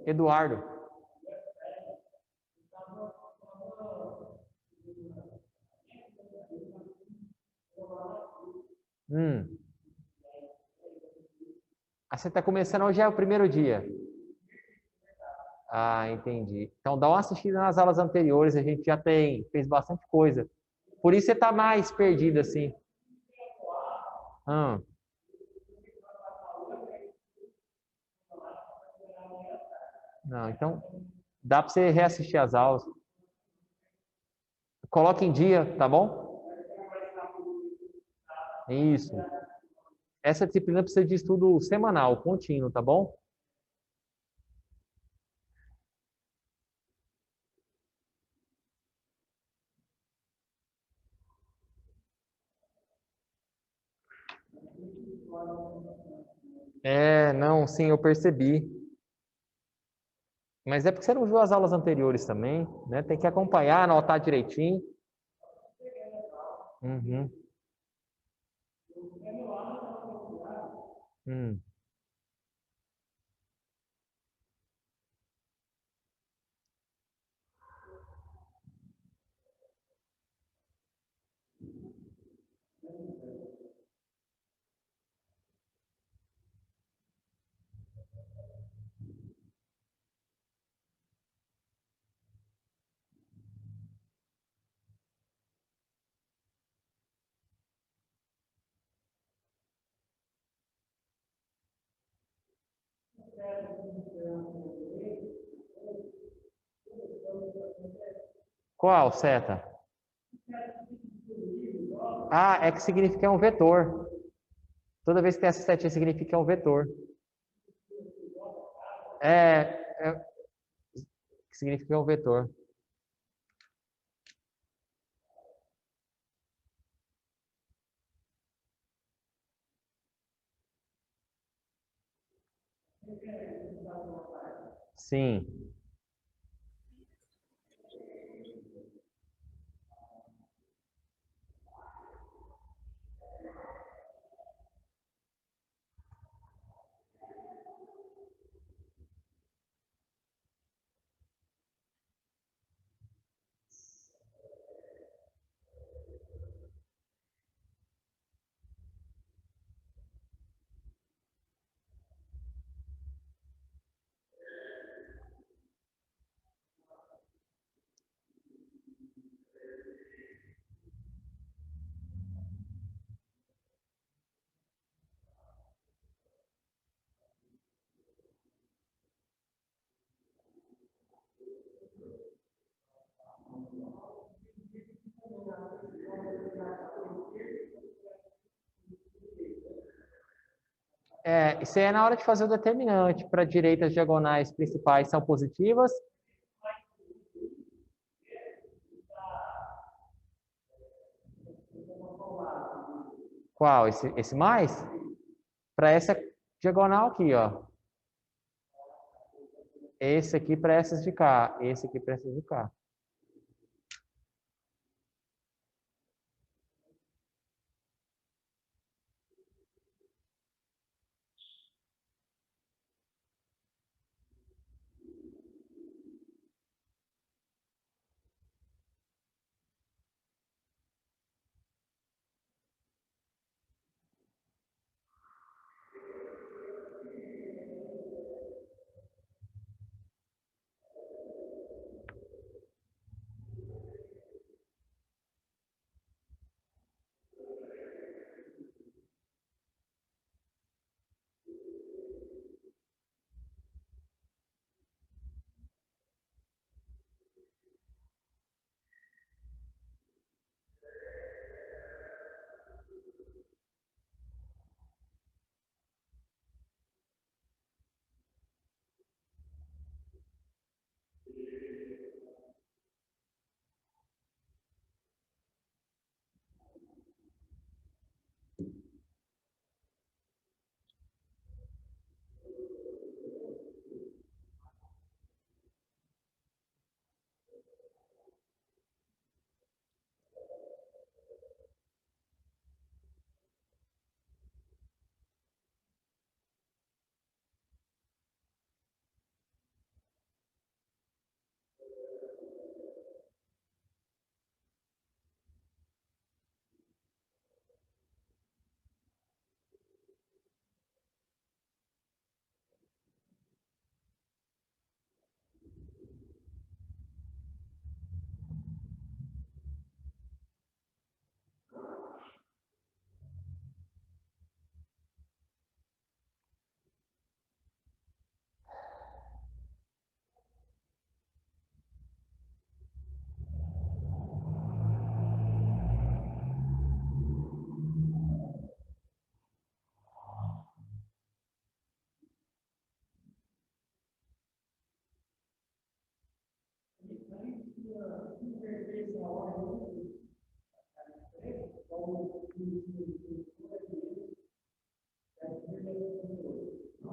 Eduardo. Você está começando hoje, é o primeiro dia. Ah, entendi. Então dá uma assistida nas aulas anteriores, a gente já fez bastante coisa. Por isso você está mais perdido assim. Não, então dá para você reassistir as aulas. Coloque em dia, tá bom? Isso. Essa disciplina precisa de estudo semanal, contínuo, tá bom? Não, sim, eu percebi. Mas é porque você não viu as aulas anteriores também, né? Tem que acompanhar, anotar direitinho. Uhum. Hum. Qual seta? Ah, é que significa que é um vetor. Toda vez que tem essa setinha significa que é um vetor. Que significa que é um vetor. Sim. Isso aí é na hora de fazer o determinante. Para direitas diagonais principais são positivas. Qual? Esse mais? Para essa diagonal aqui, ó. Esse aqui para essas de cá. Esse aqui para essas de cá.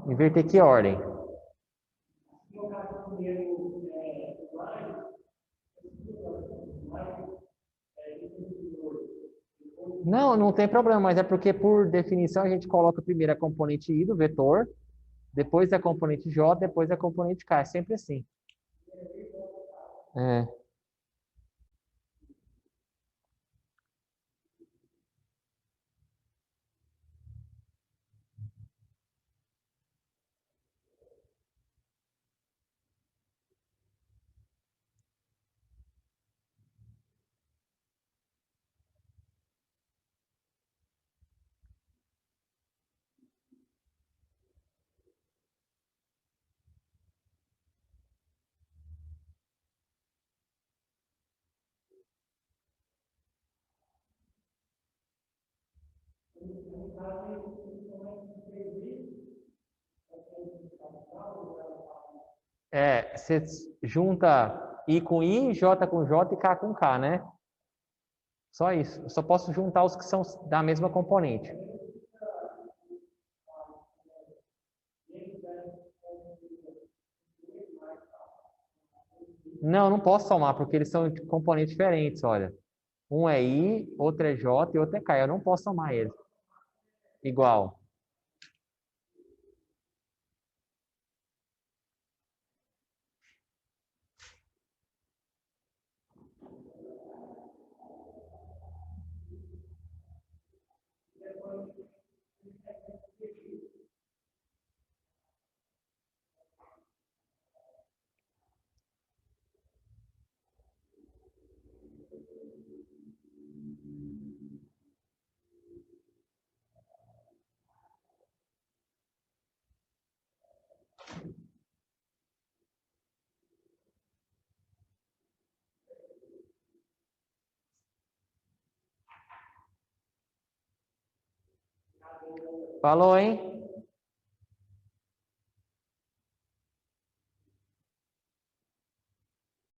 Inverter que ordem? Não, não tem problema, mas é porque, por definição, a gente coloca primeiro a componente I do vetor, depois a componente J, depois a componente K. É sempre assim. É. Você junta I com I, J com J e K com K, né? Só isso. Eu só posso juntar os que são da mesma componente. Não, não posso somar, porque eles são de componentes diferentes, olha. Um é I, outro é J e outro é K. Eu não posso somar eles. Igual. Falou, hein?